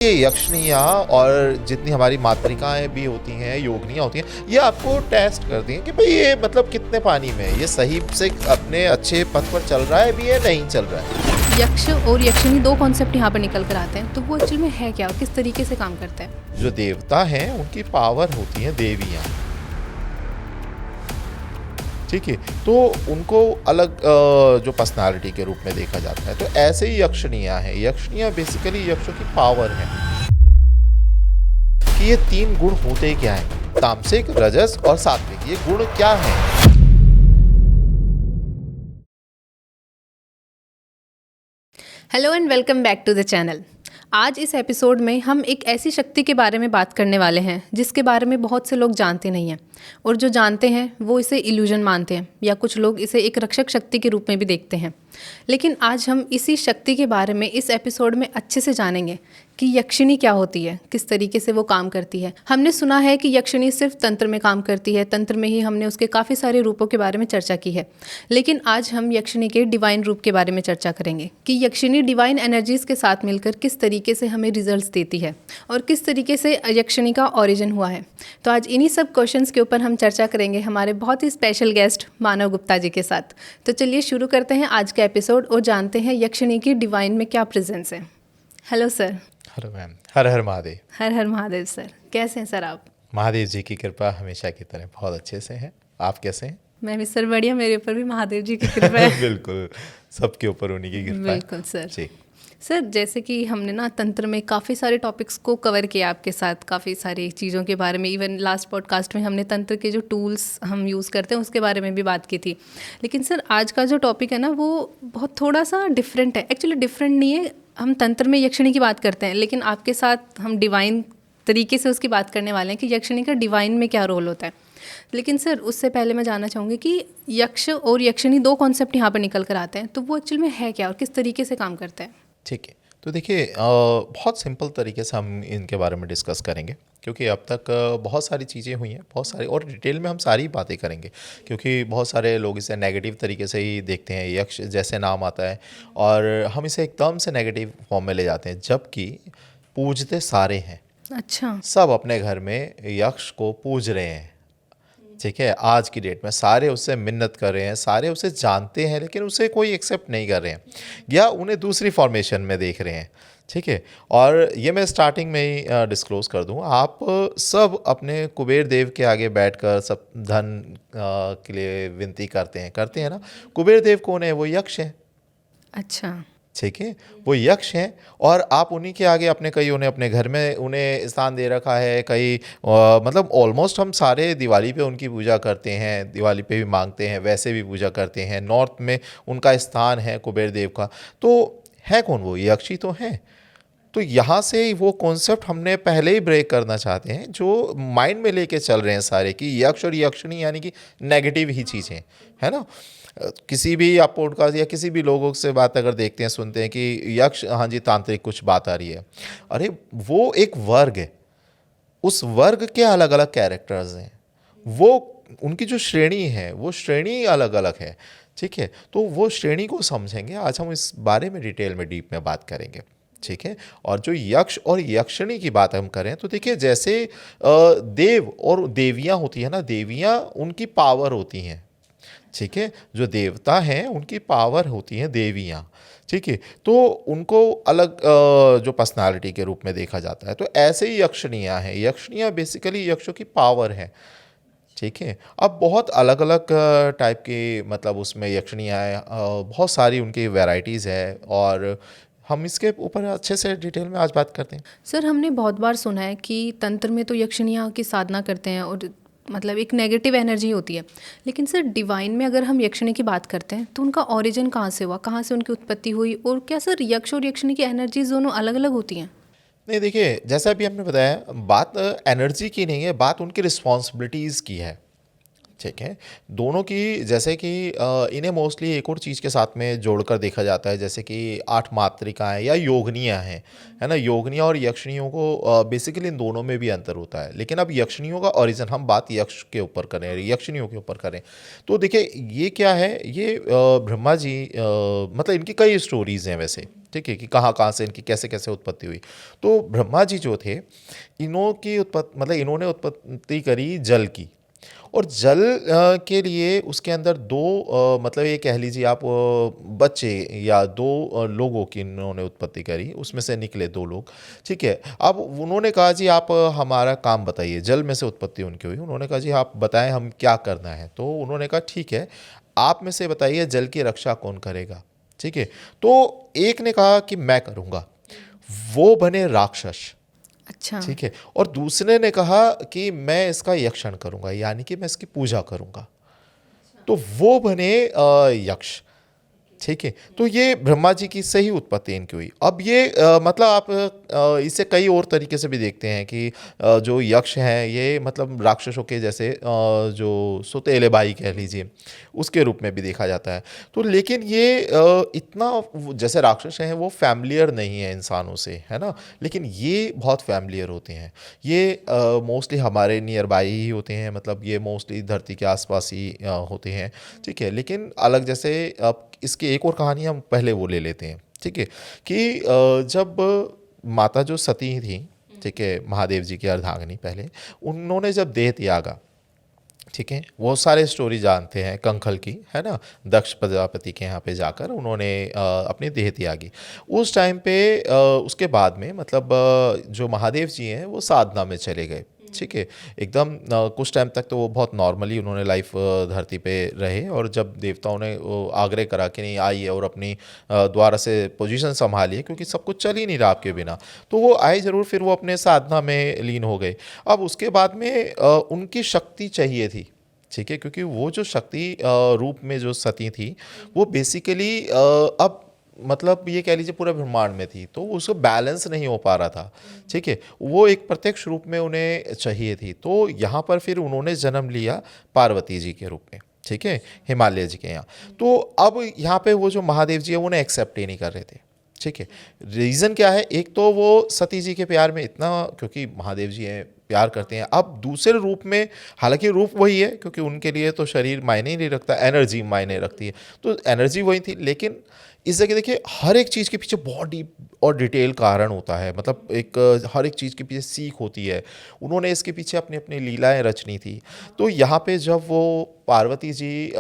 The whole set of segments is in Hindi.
ये यक्षिणियाँ और जितनी हमारी मातृकाएँ भी होती हैं, योगिनियाँ होती हैं, ये आपको टेस्ट करती हैं कि भई ये मतलब कितने पानी में है, ये सही से अपने अच्छे पथ पर चल रहा है भी या नहीं चल रहा है। यक्ष और यक्षिणी दो कॉन्सेप्ट यहाँ पर निकल कर आते हैं, तो वो एक्चुअल में है क्या और किस तरीके से काम करता है? जो देवता हैं उनकी पावर होती हैं देवियाँ, ठीक है? तो उनको अलग जो पर्सनैलिटी के रूप में देखा जाता है। तो ऐसे ही यक्षिणियाँ हैं, यक्षिणियाँ बेसिकली यक्षों की पावर हैं कि ये 3 गुण होते क्या हैं? तामसिक, रजस और सात्विक, ये गुण क्या हैं? Hello and welcome back to the channel. आज इस एपिसोड में हम एक ऐसी शक्ति के बारे में बात करने वाले हैं जिसके बारे में बहुत से लोग जानते नहीं हैं, और जो जानते हैं वो इसे इल्यूजन मानते हैं या कुछ लोग इसे एक रक्षक शक्ति के रूप में भी देखते हैं। लेकिन आज हम इसी शक्ति के बारे में इस एपिसोड में अच्छे से जानेंगे कि यक्षिणी क्या होती है, किस तरीके से वो काम करती है। हमने सुना है कि यक्षिणी सिर्फ तंत्र में काम करती है, तंत्र में ही हमने उसके काफ़ी सारे रूपों के बारे में चर्चा की है। लेकिन आज हम यक्षिणी के डिवाइन रूप के बारे में चर्चा करेंगे कि यक्षिणी डिवाइन एनर्जीज के साथ मिलकर किस तरीके से हमें रिजल्ट्स देती है और किस तरीके से यक्षिणी का ओरिजिन हुआ है। तो आज इन्हीं सब क्वेश्चंस के ऊपर हम चर्चा करेंगे हमारे बहुत ही स्पेशल गेस्ट मानव गुप्ता जी के साथ। तो चलिए शुरू करते हैं आज का एपिसोड और जानते हैं यक्षिणी की डिवाइन में क्या प्रेजेंस है। Hello sir. हेलो मैम, हर हर महादेव। हर हर महादेव सर, कैसे हैं सर आप? महादेव जी की कृपा हमेशा की तरह बहुत अच्छे से है। आप कैसे हैं? मैं भी सर बढ़िया, मेरे ऊपर भी महादेव जी की कृपा है। बिल्कुल, सबके ऊपर उन्हीं की कृपा है। बिल्कुल सर। जी। सर जैसे कि हमने ना तंत्र में काफ़ी सारे टॉपिक्स को कवर किया आपके साथ, काफ़ी सारी चीज़ों के बारे में। इवन लास्ट पॉडकास्ट में हमने तंत्र के जो टूल्स हम यूज़ करते हैं उसके बारे में भी बात की थी। लेकिन सर आज का जो टॉपिक है ना वो बहुत थोड़ा सा डिफरेंट है। एक्चुअली डिफरेंट नहीं है, हम तंत्र में यक्षिणी की बात करते हैं लेकिन आपके साथ हम डिवाइन तरीके से उसकी बात करने वाले हैं कि यक्षिणी का डिवाइन में क्या रोल होता है। लेकिन सर उससे पहले मैं जानना चाहूँगी कि यक्ष और यक्षिणी दो कॉन्सेप्ट यहाँ पर निकल कर आते हैं, तो वो एक्चुअल में है क्या और किस तरीके से काम करता है? ठीक है, तो देखिए बहुत सिंपल तरीके से हम इनके बारे में डिस्कस करेंगे क्योंकि अब तक बहुत सारी चीज़ें हुई हैं, बहुत सारी, और डिटेल में हम सारी बातें करेंगे क्योंकि बहुत सारे लोग इसे नेगेटिव तरीके से ही देखते हैं। यक्ष जैसे नाम आता है और हम इसे एकदम से नेगेटिव फॉर्म में ले जाते हैं, जबकि पूजते सारे हैं। अच्छा। सब अपने घर में यक्ष को पूज रहे हैं, ठीक है? आज की डेट में सारे उससे मिन्नत कर रहे हैं, सारे उसे जानते हैं, लेकिन उसे कोई एक्सेप्ट नहीं कर रहे हैं या उन्हें दूसरी फॉर्मेशन में देख रहे हैं, ठीक है? और ये मैं स्टार्टिंग में ही डिस्क्लोज कर दूं, आप सब अपने कुबेर देव के आगे बैठकर सब धन के लिए विनती करते हैं ना। कुबेर देव कौन है? वो यक्ष है, अच्छा। ठीक है? वो यक्ष हैं और आप उन्हीं के आगे अपने कई उन्हें अपने घर में उन्हें स्थान दे रखा है। कई मतलब ऑलमोस्ट हम सारे दिवाली पे उनकी पूजा करते हैं, दिवाली पे भी मांगते हैं, वैसे भी पूजा करते हैं। नॉर्थ में उनका स्थान है कुबेर देव का। तो है कौन? वो यक्ष ही तो हैं। तो यहाँ से वो कॉन्सेप्ट हमने पहले ही ब्रेक करना चाहते हैं जो माइंड में लेके चल रहे हैं सारे, कि यक्ष और यक्षिणी यानी कि नेगेटिव ही चीज़ें, है ना? किसी भी आप पॉडकास्ट या किसी भी लोगों से बात अगर देखते हैं, सुनते हैं कि यक्ष, हाँ जी तांत्रिक कुछ बात आ रही है, अरे वो एक वर्ग है, उस वर्ग के अलग अलग कैरेक्टर्स हैं, वो उनकी जो श्रेणी है वो श्रेणी अलग अलग है, ठीक है? तो वो श्रेणी को समझेंगे। आज हम इस बारे में डिटेल में डीप में बात करेंगे, ठीक है? और जो यक्ष और यक्षिणी की बात हम करें तो देखिए, जैसे देव और देवियाँ होती है ना, देवियाँ उनकी पावर होती हैं, ठीक है? जो देवता हैं उनकी पावर होती हैं देवियाँ, ठीक है? तो उनको अलग जो पर्सनालिटी के रूप में देखा जाता है। तो ऐसे ही यक्षिणियाँ हैं, यक्षिणियाँ बेसिकली यक्षों की पावर हैं, ठीक है? अब बहुत अलग अलग टाइप की मतलब उसमें यक्षिणियाँ हैं, बहुत सारी उनकी वैरायटीज़ है और हम इसके ऊपर अच्छे से डिटेल में आज बात करते हैं। सर हमने बहुत बार सुना है कि तंत्र में तो यक्षिणियाँ की साधना करते हैं और मतलब एक नेगेटिव एनर्जी होती है। लेकिन सर डिवाइन में अगर हम यक्षिणी की बात करते हैं तो उनका ओरिजिन कहाँ से हुआ, कहाँ से उनकी उत्पत्ति हुई, और क्या सर यक्ष और यक्षिणी की एनर्जीज दोनों अलग अलग होती हैं? नहीं, देखिए जैसा अभी हमने बताया, बात एनर्जी की नहीं है, बात उनकी रिस्पॉन्सिबिलिटीज़ की है, ठीक है। दोनों की जैसे कि इन्हें मोस्टली एक और चीज़ के साथ में जोड़कर देखा जाता है, जैसे कि 8 मातृकाएँ या योगिनियाँ हैं, है ना? योगिनियाँ और यक्षिणियों को बेसिकली इन दोनों में भी अंतर होता है। लेकिन अब यक्षिणियों का ओरिजिन हम बात यक्ष के ऊपर करें, यक्षिणियों के ऊपर करें, तो देखिए ये क्या है, ये ब्रह्मा जी मतलब इनकी कई स्टोरीज़ हैं वैसे, ठीक है? कि कहाँ-कहाँ से इनकी कैसे-कैसे उत्पत्ति हुई। तो ब्रह्मा जी जो थे, इन्होंने उत्पत्ति करी जल की। और जल के लिए उसके अंदर दो मतलब ये कह लीजिए आप बच्चे या दो लोगों की इन्होंने उत्पत्ति करी, उसमें से निकले दो लोग, ठीक है। अब उन्होंने कहा जी आप हमारा काम बताइए, जल में से उत्पत्ति उनकी हुई, उन्होंने कहा जी आप बताएं हम क्या करना है। तो उन्होंने कहा ठीक है, आप में से बताइए जल की रक्षा कौन करेगा, ठीक है। तो एक ने कहा कि मैं करूँगा, वो बने राक्षस, अच्छा। ठीक है। और दूसरे ने कहा कि मैं इसका यक्षण करूंगा, यानी कि मैं इसकी पूजा करूंगा, तो वो बने यक्ष, ठीक है। तो ये ब्रह्मा जी की सही उत्पत्ति इनकी हुई। अब ये मतलब आप इसे कई और तरीके से भी देखते हैं कि जो यक्ष हैं ये मतलब राक्षसों के जैसे जो सुतेले बाई कह लीजिए, उसके रूप में भी देखा जाता है। तो लेकिन ये जैसे राक्षस हैं वो फैमिलियर नहीं है इंसानों से, है ना? लेकिन ये बहुत फैमिलियर होते हैं। ये मोस्टली हमारे नियर बाई ही होते हैं, मतलब ये मोस्टली धरती के आसपास ही होते हैं, ठीक है। लेकिन अलग जैसे अब इसकी एक और कहानी हम पहले वो ले लेते हैं, ठीक है। कि जब माता जो सती थी, ठीक है, महादेव जी की अर्धांगिनी, पहले उन्होंने जब देह त्यागा, ठीक है, वो सारे स्टोरी जानते हैं कंखल की, है ना? दक्ष प्रजापति के यहाँ पे जाकर उन्होंने अपनी देह त्यागी। उस टाइम पे उसके बाद में मतलब जो महादेव जी हैं वो साधना में चले गए, ठीक है। एकदम कुछ टाइम तक तो वो बहुत नॉर्मली उन्होंने लाइफ धरती पे रहे, और जब देवताओं ने आग्रह करा कि नहीं आइए और अपनी द्वारा से पोजीशन संभालिए क्योंकि सब कुछ चल ही नहीं रहा आपके बिना, तो वो आए ज़रूर, फिर वो अपने साधना में लीन हो गए। अब उसके बाद में उनकी शक्ति चाहिए थी, ठीक है, क्योंकि वो जो शक्ति रूप में जो सती थी वो बेसिकली अब मतलब ये कह लीजिए पूरे ब्रह्मांड में थी, तो उसको बैलेंस नहीं हो पा रहा था, ठीक है। वो एक प्रत्यक्ष रूप में उन्हें चाहिए थी, तो यहाँ पर फिर उन्होंने जन्म लिया पार्वती जी के रूप में, ठीक है, हिमालय जी के यहाँ। तो अब यहाँ पे वो जो महादेव जी है वो उन्हें एक्सेप्ट ही नहीं कर रहे थे, ठीक है। रीज़न क्या है, एक तो वो सती जी के प्यार में इतना, क्योंकि महादेव जी हैं प्यार करते हैं। अब दूसरे रूप में, हालांकि रूप वही है क्योंकि उनके लिए तो शरीर मायने ही नहीं रखता, एनर्जी मायने रखती है, तो एनर्जी वही थी। लेकिन इस जगह देखिए हर एक चीज़ के पीछे बहुत डीप और डिटेल कारण होता है, मतलब एक हर एक चीज़ के पीछे सीख होती है। उन्होंने इसके पीछे अपनी अपनी लीलाएं रचनी थी। तो यहाँ पे जब वो पार्वती जी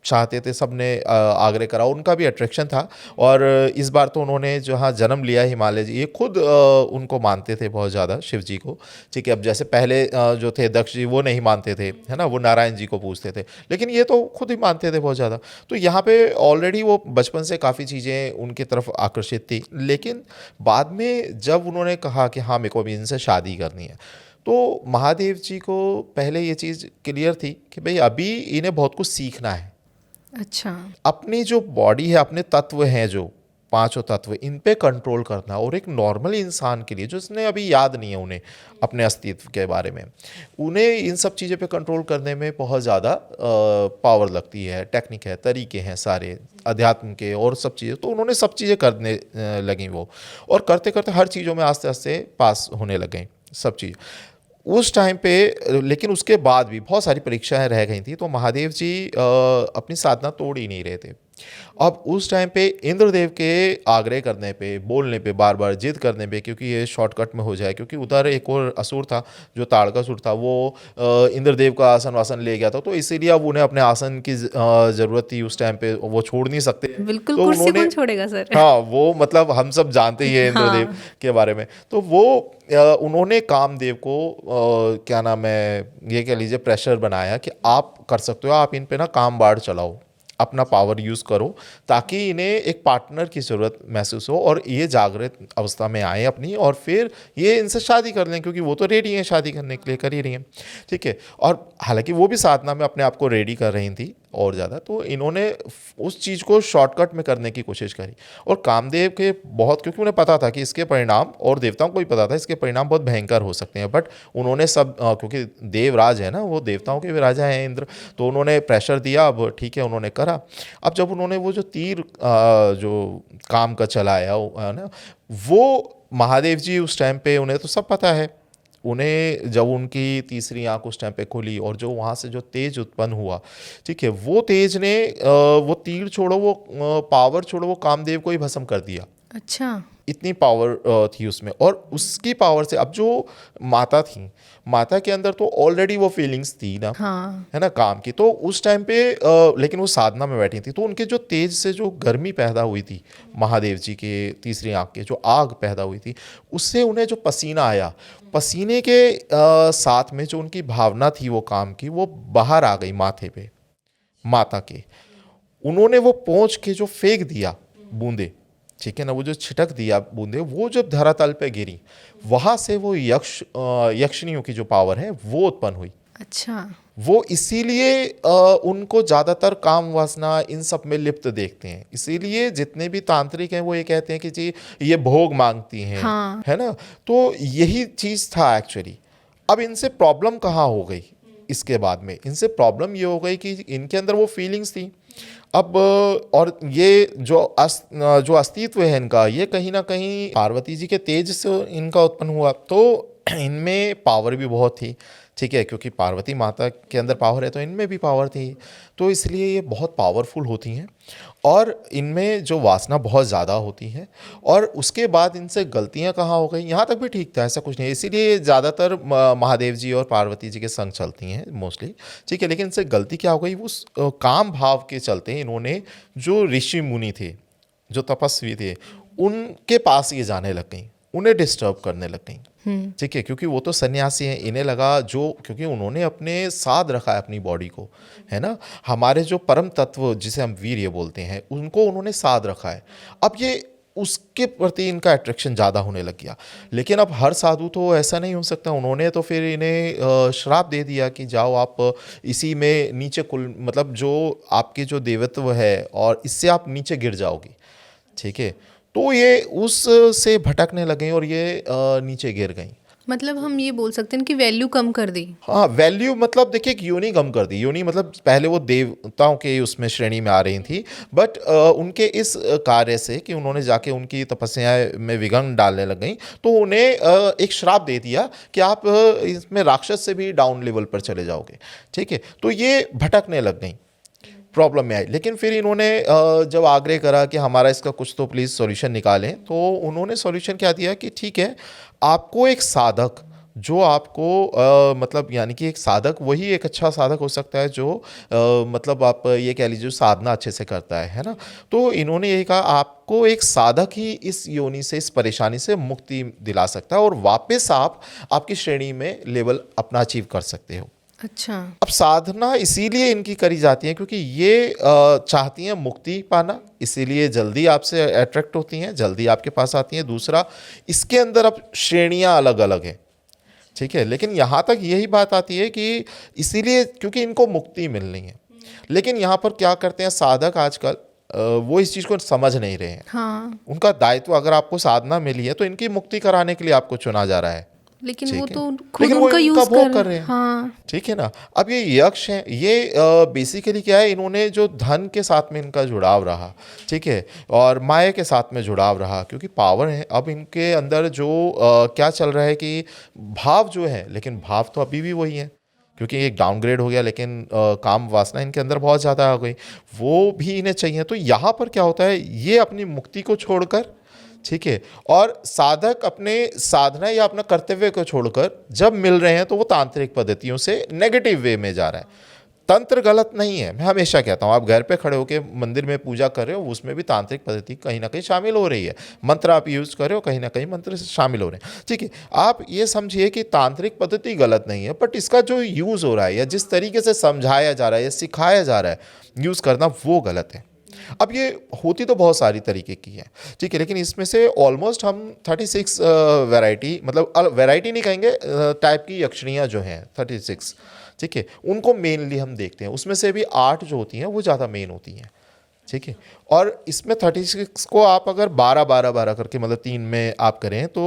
चाहते थे, सबने आग्रह करा, उनका भी अट्रैक्शन था। और इस बार तो उन्होंने जहाँ जन्म लिया हिमालय जी, ये खुद उनको मानते थे बहुत ज़्यादा, शिव जी को, ठीक है। अब जैसे पहले जो थे दक्ष जी वो नहीं मानते थे, है ना, वो नारायण जी को पूजते थे, लेकिन ये तो खुद ही मानते थे बहुत ज़्यादा। तो यहाँ पे ऑलरेडी वो बचपन से काफ़ी चीज़ें उनकी तरफ आकर्षित थी। लेकिन बाद में जब उन्होंने कहा कि हाँ मेरे को अभी इनसे शादी करनी है, तो महादेव जी को पहले ये चीज़ क्लियर थी कि भाई अभी इन्हें बहुत कुछ सीखना है। अच्छा। अपनी जो बॉडी है, अपने तत्व हैं जो पांचों तत्व, इन पे कंट्रोल करना। और एक नॉर्मल इंसान के लिए जो इसने अभी याद नहीं है उन्हें अपने अस्तित्व के बारे में, उन्हें इन सब चीज़ों पे कंट्रोल करने में बहुत ज़्यादा पावर लगती है, टेक्निक है, तरीके हैं सारे अध्यात्म के और सब चीज़ें। तो उन्होंने सब चीज़ें करने लगी वो, और करते करते हर चीज़ों में आस्ते आस्ते पास होने लग गई सब चीज़ उस टाइम पे। लेकिन उसके बाद भी बहुत सारी परीक्षाएं रह गई थी, तो महादेव जी अपनी साधना तोड़ ही नहीं रहे थे। अब उस टाइम पे इंद्रदेव के आग्रह करने पे, बोलने पे, बार बार जिद करने पे, क्योंकि ये शॉर्टकट में हो जाए, क्योंकि उधर एक और असुर था जो ताड़कासुर था, वो इंद्रदेव का आसन वासन ले गया था, तो इसीलिए अब उन्हें अपने आसन की ज़रूरत थी उस टाइम पे, वो छोड़ नहीं सकते। बिल्कुल, तो कुर्सी उन्होंने, कौन छोड़ेगा सर। हाँ वो मतलब हम सब जानते ही हैं इंद्रदेव हाँ। के बारे में। तो वो उन्होंने कामदेव को क्या नाम है, ये कह लीजिए प्रेशर बनाया कि आप कर सकते हो, आप इन पे ना काम बाढ़ चलाओ, अपना पावर यूज़ करो, ताकि इन्हें एक पार्टनर की ज़रूरत महसूस हो और ये जागृत अवस्था में आए अपनी, और फिर ये इनसे शादी कर लें, क्योंकि वो तो रेडी हैं शादी करने के लिए, कर ही रही हैं, ठीक है। और हालांकि वो भी साधना में अपने आप को रेडी कर रही थी, और ज़्यादा। तो इन्होंने उस चीज़ को शॉर्टकट में करने की कोशिश करी और कामदेव के बहुत, क्योंकि उन्हें पता था कि इसके परिणाम, और देवताओं को भी पता था इसके परिणाम बहुत भयंकर हो सकते हैं, बट उन्होंने सब क्योंकि देवराज है ना, वो देवताओं के भी राजा हैं इंद्र, तो उन्होंने प्रेशर दिया। अब ठीक है, उन्होंने करा। अब जब उन्होंने वो जो तीर जो काम का चलाया है ना, वो महादेव जी उस टाइम पे, उन्हें तो सब पता है, उन्हें जब उनकी तीसरी आंख उस टाइम पे खुली और जो वहाँ से जो तेज उत्पन्न हुआ, ठीक है, वो तेज ने वो तीर छोड़ो, वो पावर छोड़ो, वो कामदेव को ही भस्म कर दिया। अच्छा। इतनी पावर थी उसमें। और उसकी पावर से अब जो माता थी, माता के अंदर तो ऑलरेडी वो फीलिंग्स थी ना, हाँ। है ना, काम की। तो उस टाइम पे लेकिन वो साधना में बैठी थी, तो उनके जो तेज से जो गर्मी पैदा हुई थी, महादेव जी के तीसरी आंख के जो आग पैदा हुई थी, उससे उन्हें जो पसीना आया, पसीने के साथ में जो उनकी भावना थी वो काम की, वो बाहर आ गई माथे पे माता के। उन्होंने वो पोंछ के जो फेंक दिया बूंदे, ठीक है ना, वो जो छिटक दिया बूंदे, वो जब धरातल पे गिरी, वहां से वो यक्षिणियों की जो पावर है वो उत्पन्न हुई। अच्छा। वो इसीलिए उनको ज़्यादातर काम वासना इन सब में लिप्त देखते हैं। इसीलिए जितने भी तांत्रिक हैं वो ये कहते हैं कि जी ये भोग मांगती हैं, हाँ। है ना। तो यही चीज़ था एक्चुअली। अब इनसे प्रॉब्लम कहाँ हो गई, इसके बाद में इनसे प्रॉब्लम ये हो गई कि इनके अंदर वो फीलिंग्स थी। अब और ये जो अस्तित्व है इनका, ये कहीं ना कहीं पार्वती जी के तेज से इनका उत्पन्न हुआ। तो इनमें पावर भी बहुत थी, ठीक है, क्योंकि पार्वती माता के अंदर पावर है तो इनमें भी पावर थी। तो इसलिए ये बहुत पावरफुल होती हैं और इनमें जो वासना बहुत ज़्यादा होती है। और उसके बाद इनसे गलतियां कहाँ हो गई, यहाँ तक भी ठीक था, ऐसा कुछ नहीं है। इसीलिए ज़्यादातर महादेव जी और पार्वती जी के संग चलती हैं मोस्टली, ठीक है। लेकिन इनसे गलती क्या हो गई, उस काम भाव के चलते इन्होंने जो ऋषि मुनि थे, जो तपस्वी थे, उनके पास ये जाने लग गई, उन्हें डिस्टर्ब करने लग गई, ठीक है। क्योंकि वो तो सन्यासी हैं, इन्हें लगा जो, क्योंकि उन्होंने अपने साथ रखा है अपनी बॉडी को, है ना, हमारे जो परम तत्व जिसे हम वीर्य बोलते हैं, उनको उन्होंने साथ रखा है। अब ये उसके प्रति इनका अट्रैक्शन ज़्यादा होने लग गया। लेकिन अब हर साधु तो ऐसा नहीं हो सकता, उन्होंने तो फिर इन्हें श्राप दे दिया कि जाओ आप इसी में नीचे कुल, मतलब जो आपके जो देवत्व है और इससे आप नीचे गिर जाओगे, ठीक है। तो ये उस से भटकने लगे और ये नीचे गिर गई। मतलब हम ये बोल सकते हैं कि वैल्यू कम कर दी। हाँ, वैल्यू मतलब देखिए कि योनि कम कर दी। योनि मतलब पहले वो देवताओं के उसमें श्रेणी में आ रही थी, बट उनके इस कार्य से कि उन्होंने जाके उनकी तपस्या में विघ्न डालने लग गई, तो उन्हें एक श्राप दे दिया कि आप इसमें राक्षस से भी डाउन लेवल पर चले जाओगे, ठीक है। तो ये भटकने लग गई, प्रॉब्लम में आई। लेकिन फिर इन्होंने जब आग्रह करा कि हमारा इसका कुछ तो प्लीज़ सॉल्यूशन निकालें, तो उन्होंने सॉल्यूशन क्या दिया कि ठीक है, आपको एक साधक जो आपको मतलब यानी कि एक साधक वही एक अच्छा साधक हो सकता है जो मतलब आप ये कह लीजिए साधना अच्छे से करता है ना। तो इन्होंने ये कहा आपको एक साधक ही इस योनि से, इस परेशानी से मुक्ति दिला सकता है और वापस आप आपकी श्रेणी में लेवल अपना अचीव कर सकते हो। अच्छा। अब साधना इसीलिए इनकी करी जाती है क्योंकि ये चाहती हैं मुक्ति पाना, इसीलिए जल्दी आपसे अट्रैक्ट होती हैं, जल्दी आपके पास आती हैं। दूसरा, इसके अंदर अब श्रेणियां अलग अलग हैं, ठीक है। लेकिन यहाँ तक यही बात आती है कि इसीलिए क्योंकि इनको मुक्ति मिलनी है। लेकिन यहाँ पर क्या करते हैं साधक आजकल, वो इस चीज़ को समझ नहीं रहे हैं। हाँ। उनका दायित्व, अगर आपको साधना मिली है तो इनकी मुक्ति कराने के लिए आपको चुना जा रहा है, लेकिन ठीक वो है। तो खुद लेकिन वो उनका इनका यूज भोग कर रहे हैं, हाँ। ठीक है ना। अब ये यक्ष हैं, ये बेसिकली क्या है, इन्होंने जो धन के साथ में इनका जुड़ाव रहा, ठीक है, और माया के साथ में जुड़ाव रहा, क्योंकि पावर है। अब इनके अंदर जो क्या चल रहा है कि भाव जो है, लेकिन भाव तो अभी भी वही है, क्योंकि एक डाउनग्रेड हो गया, लेकिन काम वासना इनके अंदर बहुत ज़्यादा आ गई, वो भी इन्हें चाहिए। तो यहाँ पर क्या होता है, ये अपनी मुक्ति को छोड़कर, ठीक है, और साधक अपने साधना या अपना कर्तव्य को छोड़कर जब मिल रहे हैं तो वो तांत्रिक पद्धतियों से नेगेटिव वे में जा रहा है। तंत्र गलत नहीं है, मैं हमेशा कहता हूँ, आप घर पे खड़े होकर मंदिर में पूजा कर रहे हो, उसमें भी तांत्रिक पद्धति कहीं ना कहीं शामिल हो रही है। मंत्र आप यूज़ कर रहे हो, कहीं ना कहीं मंत्र से शामिल हो रहे हैं, ठीक है। आप ये समझिए कि तांत्रिक पद्धति गलत नहीं है, बट इसका जो यूज़ हो रहा है या जिस तरीके से समझाया जा रहा है या सिखाया जा रहा है यूज़ करना, वो गलत है। अब ये होती तो बहुत सारी तरीके की है, ठीक है, लेकिन इसमें से ऑलमोस्ट हम 36 वैरायटी, मतलब वैरायटी नहीं कहेंगे, टाइप की यक्षिणियाँ जो हैं 36, ठीक है, उनको मेनली हम देखते हैं। उसमें से भी 8 जो होती हैं वो ज़्यादा मेन होती हैं, ठीक है। और इसमें 36 को आप अगर 12 करके मतलब 3 में आप करें तो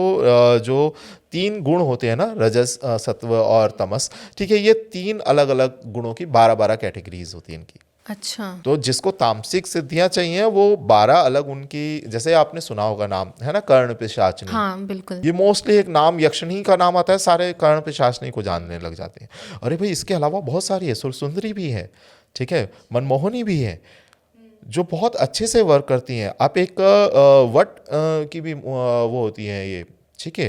जो 3 गुण होते हैं ना, रजस, सत्व और तमस, ठीक है, ये 3 अलग अलग गुणों की 12 कैटेगरीज होती हैं इनकी। अच्छा। तो जिसको तामसिक सिद्धियां चाहिए वो 12 अलग उनकी, जैसे आपने सुना होगा नाम, है ना, कर्ण पिशाचनी। हाँ बिल्कुल। ये मोस्टली एक नाम यक्षिणी का नाम आता है, सारे कर्ण पिशाचनी को जानने लग जाते हैं। अरे भाई इसके अलावा बहुत सारी है, सुरसुंदरी भी है, ठीक है, मनमोहनी भी है, जो बहुत अच्छे से वर्क करती हैं। आप एक वट की भी वो होती है ये, ठीक है,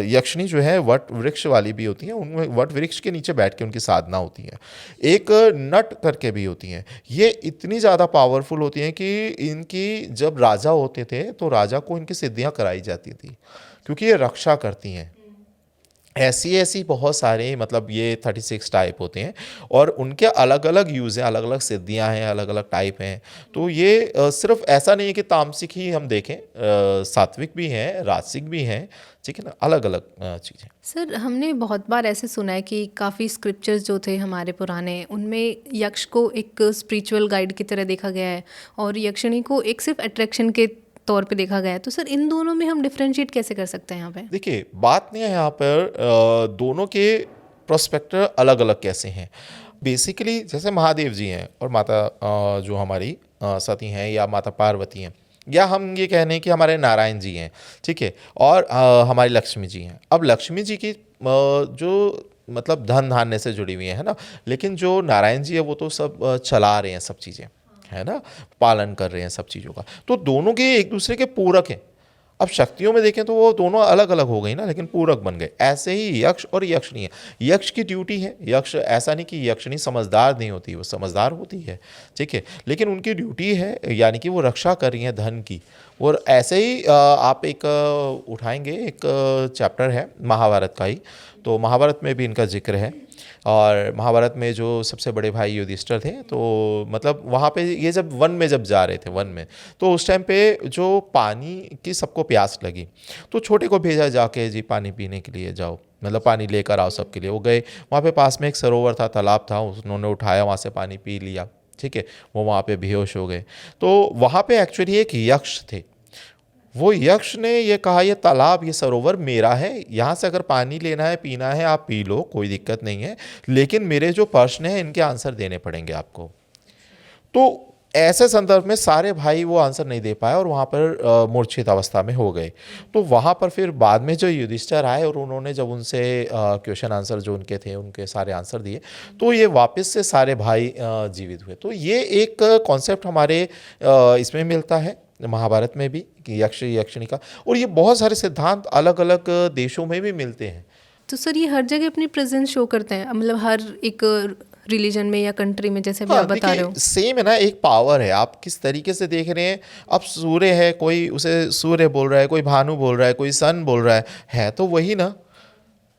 यक्षिणी जो है वट वृक्ष वाली भी होती हैं, उनमें वट वृक्ष के नीचे बैठ के उनकी साधना होती है। एक नट करके भी होती हैं, ये इतनी ज़्यादा पावरफुल होती हैं कि इनकी जब राजा होते थे तो राजा को इनकी सिद्धियां कराई जाती थी, क्योंकि ये रक्षा करती हैं। ऐसी ऐसी बहुत सारे, मतलब ये 36 टाइप होते हैं और उनके अलग अलग यूज़ हैं, अलग अलग सिद्धियां हैं, अलग अलग टाइप हैं। तो ये सिर्फ ऐसा नहीं है कि तामसिक ही हम देखें, सात्विक भी हैं, राजसिक भी हैं, ठीक है ना, अलग अलग चीज़ें। सर हमने बहुत बार ऐसे सुना है कि काफ़ी स्क्रिप्चर्स जो थे हमारे पुराने, उनमें यक्ष को एक स्पिरिचुअल गाइड की तरह देखा गया है और यक्षिणी को एक सिर्फ अट्रैक्शन के तौर पे देखा गया है। तो सर इन दोनों में हम डिफरेंशिएट कैसे कर सकते हैं यहाँ पे? देखिए बात नहीं है यहाँ पर दोनों के प्रोस्पेक्टर अलग अलग कैसे हैं। बेसिकली जैसे महादेव जी हैं और माता जो हमारी सती हैं या माता पार्वती हैं, या हम ये कह लें कि हमारे नारायण जी हैं, ठीक है, और हमारी लक्ष्मी जी हैं। अब लक्ष्मी जी की जो मतलब धन धान्य से जुड़ी हुई है ना, लेकिन जो नारायण जी है वो तो सब चला रहे हैं सब चीज़ें, है ना, पालन कर रहे हैं सब चीज़ों का। तो दोनों के एक दूसरे के पूरक हैं। अब शक्तियों में देखें तो वो दोनों अलग अलग हो गई ना, लेकिन पूरक बन गए। ऐसे ही यक्ष और यक्षिणी है। यक्ष की ड्यूटी है, यक्ष ऐसा नहीं कि यक्षिणी समझदार नहीं होती, वो समझदार होती है, ठीक है, लेकिन उनकी ड्यूटी है, यानी कि वो रक्षा कर रही हैं धन की। और ऐसे ही आप एक उठाएंगे, एक चैप्टर है महाभारत का ही, तो महाभारत में भी इनका जिक्र है। और महाभारत में जो सबसे बड़े भाई युधिष्ठिर थे, तो मतलब वहाँ पे ये जब वन में जब जा रहे थे, वन में, तो उस टाइम पे जो पानी की सबको प्यास लगी, तो छोटे को भेजा जाके, जी पानी पीने के लिए जाओ, मतलब पानी लेकर आओ सबके लिए। वो गए, वहाँ पे पास में एक सरोवर था, तालाब था, उन्होंने उठाया, वहाँ से पानी पी लिया, ठीक है, वो वहाँ पे बेहोश हो गए। तो वहाँ पे एक्चुअली एक यक्ष थे। वो यक्ष ने ये कहा, ये तालाब, ये सरोवर मेरा है, यहाँ से अगर पानी लेना है, पीना है, आप पी लो, कोई दिक्कत नहीं है, लेकिन मेरे जो प्रश्न हैं इनके आंसर देने पड़ेंगे आपको। तो ऐसे संदर्भ में सारे भाई वो आंसर नहीं दे पाए और वहाँ पर मूर्छित अवस्था में हो गए। तो वहाँ पर फिर बाद में जो युधिष्ठिर आए और उन्होंने जब उनसे क्वेश्चन आंसर जो उनके थे उनके सारे आंसर दिए, तो ये वापस से सारे भाई जीवित हुए। तो ये एक कॉन्सेप्ट हमारे इसमें मिलता है महाभारत में भी, कि यक्ष यक्षिणी का, और ये बहुत सारे सिद्धांत अलग अलग देशों में भी मिलते हैं। तो सर ये हर जगह अपनी प्रेजेंस शो करते हैं, मतलब हर एक रिलीजन में या कंट्री में, जैसे अभी आप बता रहे हो? सेम है ना, एक पावर है, आप किस तरीके से देख रहे हैं। अब सूर्य है, कोई उसे सूर्य बोल रहा है, कोई भानु बोल रहा है, कोई सन बोल रहा है तो वही ना।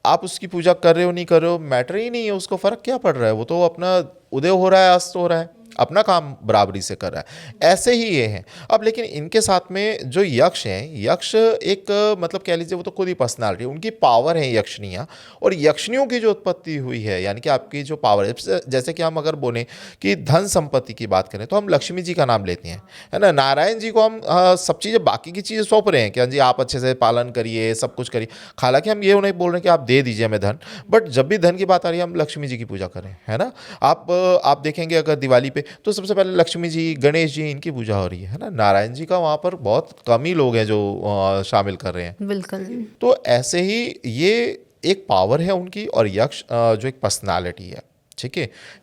आप उसकी पूजा कर रहे हो नहीं कर रहे हो, मैटर ही नहीं है, उसको फ़र्क क्या पड़ रहा है, वो तो अपना उदय हो रहा है, अस्त हो रहा है, अपना काम बराबरी से कर रहा है। ऐसे ही ये हैं। अब लेकिन इनके साथ में जो यक्ष हैं, यक्ष एक मतलब कह लीजिए वो तो खुद ही पर्सनालिटी, उनकी पावर है यक्षिणियाँ। और यक्षिणियों की जो उत्पत्ति हुई है, यानी कि आपकी जो पावर है, जैसे कि हम अगर बोलें कि धन संपत्ति की बात करें तो हम लक्ष्मी जी का नाम लेते हैं, है ना। नारायण जी को हम सब चीज़ें, बाकी की चीज़ें सौंप रहे हैं कि हाँ जी आप अच्छे से पालन करिए, सब कुछ करिए। हालांकि हम ये नहीं बोल रहे हैं कि आप दे दीजिए हमें धन, बट जब भी धन की बात आ रही है हम लक्ष्मी जी की पूजा करें, है ना। आप देखेंगे अगर दिवाली पे तो सबसे पहले लक्ष्मी जी, गणेश जी, इनकी पूजा हो रही है ना। नारायण जी का वहाँ पर बहुत कम ही लोग हैं जो शामिल कर रहे हैं। बिल्कुल। तो ऐसे ही ये एक पावर है उनकी, और यक्ष जो एक पर्सनालिटी है, ठीक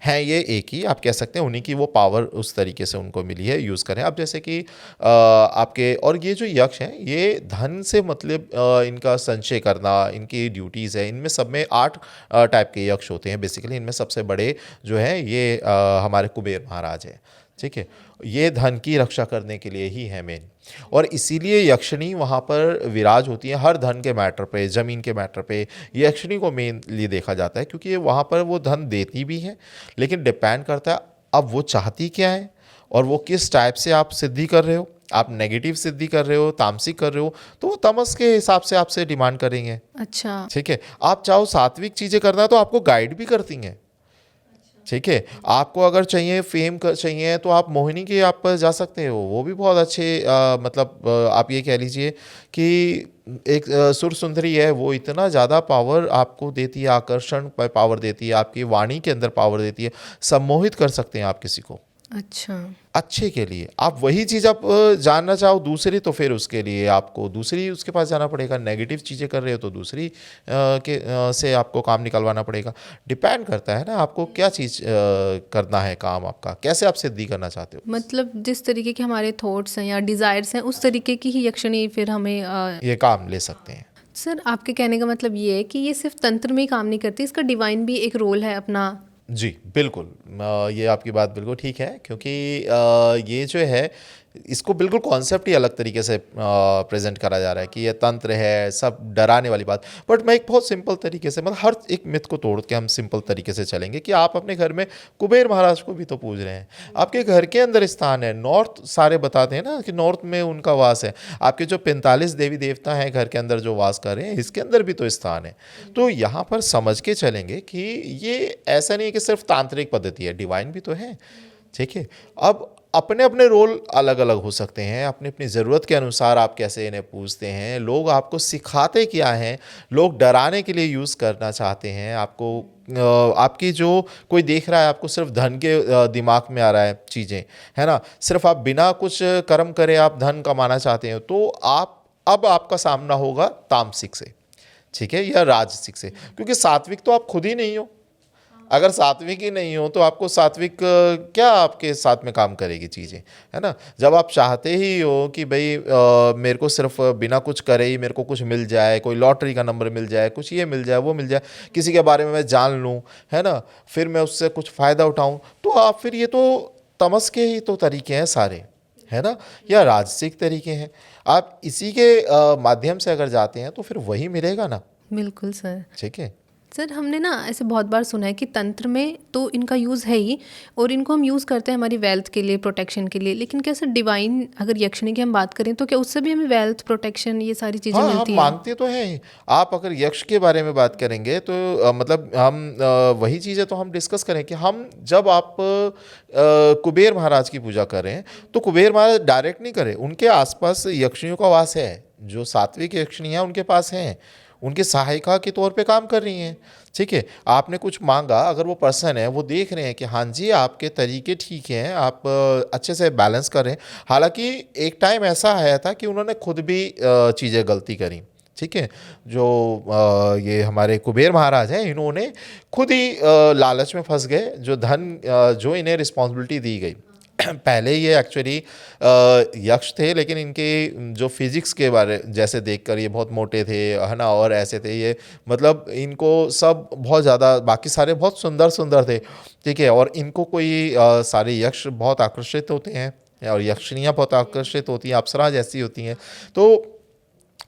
है ये एक ही, आप कह सकते हैं उन्हीं की वो पावर उस तरीके से उनको मिली है, यूज़ करें। अब जैसे कि आपके, और ये जो यक्ष हैं ये धन से मतलब इनका संचय करना इनकी ड्यूटीज़ है। इनमें सब में 8 टाइप के यक्ष होते हैं बेसिकली। इनमें सबसे बड़े जो हैं ये हमारे कुबेर महाराज हैं, ठीक है, ये धन की रक्षा करने के लिए ही है मेन। और इसीलिए यक्षिणी वहाँ पर विराज होती है हर धन के मैटर पे, ज़मीन के मैटर पे यक्षिणी को मेनली देखा जाता है, क्योंकि ये वहाँ पर वो धन देती भी है, लेकिन डिपेंड करता है अब वो चाहती क्या है और वो किस टाइप से आप सिद्धि कर रहे हो। आप नेगेटिव सिद्धि कर रहे हो, तामसिक कर रहे हो, तो वो तमस के हिसाब से आपसे डिमांड करेंगे। अच्छा। ठीक है, आप चाहो सात्विक चीज़ें करना तो आपको गाइड भी करती हैं, ठीक है। आपको अगर चाहिए फेम चाहिए तो आप मोहिनी के आप जा सकते हो, वो भी बहुत अच्छे मतलब आप ये कह लीजिए कि एक सुर सुंदरी है, वो इतना ज़्यादा पावर आपको देती है, आकर्षण पावर देती है, आपकी वाणी के अंदर पावर देती है, सम्मोहित कर सकते हैं आप किसी को अच्छा। अच्छे के लिए। आप वही चीज़ आप जानना चाहो दूसरी, तो फिर उसके लिए आपको दूसरी उसके पास जाना पड़ेगा। नेगेटिव चीज़ें कर रहे हो तो दूसरी से आपको काम निकलवाना पड़ेगा। डिपेंड करता है ना आपको क्या चीज़ करना है, काम आपका कैसे आप सिद्धि करना चाहते हो। मतलब जिस तरीके के हमारे थॉट्स हैं या डिज़ायर्स हैं उस तरीके की ही यक्षिणी फिर हमें ये काम ले सकते हैं। सर आपके कहने का मतलब ये है कि ये सिर्फ तंत्र में ही काम नहीं करती, इसका डिवाइन भी एक रोल है अपना। जी, बिल्कुल। ये आपकी बात बिल्कुल ठीक है, क्योंकि ये जो है इसको बिल्कुल कॉन्सेप्ट ही अलग तरीके से प्रेजेंट करा जा रहा है कि ये तंत्र है, सब डराने वाली बात। बट मैं एक बहुत सिंपल तरीके से, मतलब हर एक मिथ को तोड़ के हम सिंपल तरीके से चलेंगे कि आप अपने घर में कुबेर महाराज को भी तो पूज रहे हैं, आपके घर के अंदर स्थान है। नॉर्थ सारे बताते हैं ना कि नॉर्थ में उनका वास है, आपके जो 45 देवी देवता हैं घर के अंदर जो वास कर रहे हैं, इसके अंदर भी तो स्थान है। तो यहाँ पर समझ के चलेंगे कि ये ऐसा नहीं है कि सिर्फ तांत्रिक पद्धति है, डिवाइन भी तो है। ठीक है। अब अपने अपने रोल अलग अलग हो सकते हैं, अपनी अपनी ज़रूरत के अनुसार आप कैसे इन्हें पूछते हैं। लोग आपको सिखाते क्या हैं, लोग डराने के लिए यूज़ करना चाहते हैं आपको। आपकी जो कोई देख रहा है आपको सिर्फ धन के दिमाग में आ रहा है चीज़ें, है ना, सिर्फ आप बिना कुछ कर्म करे आप धन कमाना चाहते हैं, तो आप अब आपका सामना होगा तामसिक से, ठीक है, या राजसिक से, क्योंकि सात्विक तो आप खुद ही नहीं हो। अगर सात्विक ही नहीं हो तो आपको सात्विक क्या आपके साथ में काम करेगी चीज़ें, है ना। जब आप चाहते ही हो कि भाई मेरे को सिर्फ बिना कुछ करे ही मेरे को कुछ मिल जाए, कोई लॉटरी का नंबर मिल जाए, कुछ ये मिल जाए, वो मिल जाए, किसी के बारे में मैं जान लूँ, है ना, फिर मैं उससे कुछ फ़ायदा उठाऊँ, तो आप फिर ये तो तमस के ही तो तरीके हैं सारे, है ना, या राजसिक तरीके हैं। आप इसी के माध्यम से अगर जाते हैं तो फिर वही मिलेगा ना। बिल्कुल सर। ठीक है। सर हमने ना ऐसे बहुत बार सुना है कि तंत्र में तो इनका यूज़ है ही, और इनको हम यूज़ करते हैं हमारी वेल्थ के लिए, प्रोटेक्शन के लिए, लेकिन क्या सर डिवाइन अगर यक्षिणी की हम बात करें तो क्या उससे भी हमें वेल्थ, प्रोटेक्शन, ये सारी चीज़ें हाँ, मिलती हम हैं? मांगते तो हैं। आप अगर यक्ष के बारे में बात करेंगे तो मतलब हम वही चीज़ें तो हम डिस्कस करें कि हम जब आप कुबेर महाराज की पूजा करें तो कुबेर महाराज डायरेक्ट नहीं करें, उनके आसपास यक्षिणियों का वास है, जो सात्विक यक्षिणियाँ उनके पास हैं, उनके सहायिका के तौर पे काम कर रही हैं। ठीक है। आपने कुछ मांगा, अगर वो पर्सन है वो देख रहे हैं कि हाँ जी आपके तरीके ठीक हैं, आप अच्छे से बैलेंस कर रहे हैं। हालांकि एक टाइम ऐसा आया था कि उन्होंने खुद भी चीज़ें गलती करी। ठीक है। जो ये हमारे कुबेर महाराज हैं, इन्होंने खुद ही लालच में फंस गए। जो धन जो इन्हें रिस्पॉन्सिबिलिटी दी गई पहले ये एक्चुअली यक्ष थे, लेकिन इनके जो फिजिक्स के बारे जैसे देखकर ये बहुत मोटे थे, है ना, और ऐसे थे ये, मतलब इनको सब बहुत ज़्यादा, बाकी सारे बहुत सुंदर सुंदर थे। ठीक है। और इनको कोई सारे यक्ष बहुत आकर्षित होते हैं, और यक्षिणियाँ बहुत आकर्षित होती हैं, अप्सरा जैसी होती हैं। तो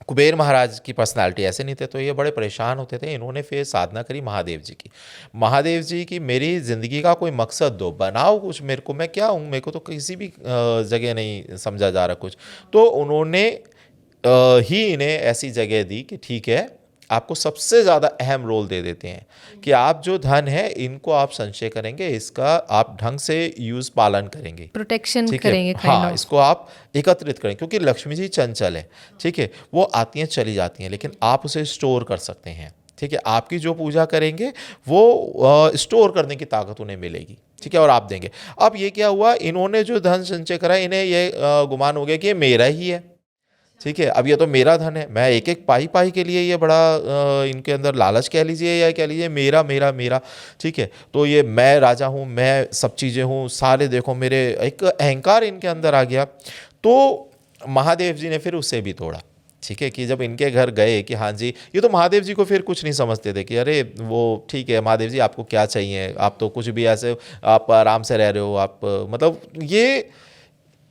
कुबेर महाराज की पर्सनालिटी ऐसे नहीं थे, तो ये बड़े परेशान होते थे। इन्होंने फिर साधना करी महादेव जी की। महादेव जी की मेरी ज़िंदगी का कोई मकसद दो, बनाओ कुछ मेरे को, मैं क्या हूँ, मेरे को तो किसी भी जगह नहीं समझा जा रहा कुछ। तो उन्होंने ही इन्हें ऐसी जगह दी कि ठीक है, आपको सबसे ज़्यादा अहम रोल दे देते हैं कि आप जो धन है इनको आप संचय करेंगे, इसका आप ढंग से यूज़ पालन करेंगे, प्रोटेक्शन ठीक है। करेंगे हाँ, काइंड ऑफ। इसको आप एकत्रित करें, क्योंकि लक्ष्मी जी चंचल है। ठीक है। वो आती हैं चली जाती हैं, लेकिन आप उसे स्टोर कर सकते हैं। ठीक है। आपकी जो पूजा करेंगे वो स्टोर करने की ताकत उन्हें मिलेगी। ठीक है। और आप देंगे। अब ये क्या हुआ, इन्होंने जो धन संचय करा, इन्हें ये गुमान हो गया कि ये मेरा ही है। ठीक है। अब ये तो मेरा धन है, मैं एक एक पाई पाई के लिए, ये बड़ा इनके अंदर लालच कह लीजिए या कह लीजिए, मेरा मेरा मेरा। ठीक है। तो ये मैं राजा हूँ, मैं सब चीज़ें हूँ, सारे देखो मेरे, एक अहंकार इनके अंदर आ गया। तो महादेव जी ने फिर उसे भी तोड़ा। ठीक है। कि जब इनके घर गए कि हाँ जी, ये तो महादेव जी को फिर कुछ नहीं समझते थे कि अरे वो ठीक है महादेव जी आपको क्या चाहिए, आप तो कुछ भी ऐसे, आप आराम से रह रहे हो, आप मतलब ये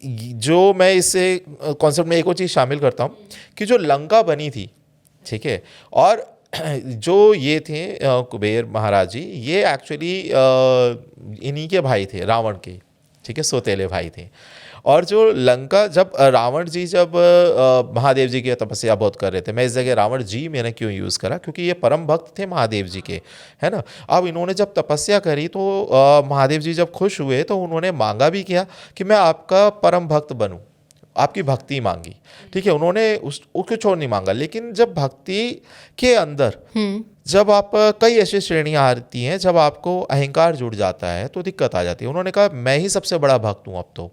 जो मैं इससे कॉन्सेप्ट में एक और चीज़ शामिल करता हूँ कि जो लंका बनी थी, ठीक है, और जो ये थे कुबेर महाराज जी, ये एक्चुअली इन्हीं के भाई थे, रावण के। ठीक है। सौतेले भाई थे। और जो लंका जब रावण जी जब महादेव जी की तपस्या बहुत कर रहे थे, मैं इस जगह रावण जी मैंने क्यों यूज़ करा, क्योंकि ये परम भक्त थे महादेव जी के, है ना। अब इन्होंने जब तपस्या करी तो महादेव जी जब खुश हुए तो उन्होंने मांगा भी किया कि मैं आपका परम भक्त बनूं, आपकी भक्ति मांगी, ठीक है। उन्होंने उसको छोड़ नहीं मांगा। लेकिन जब भक्ति के अंदर जब आप कई ऐसी श्रेणियां आती हैं, जब आपको अहंकार जुड़ जाता है तो दिक्कत आ जाती है। उन्होंने कहा मैं ही सबसे बड़ा भक्त हूँ अब तो,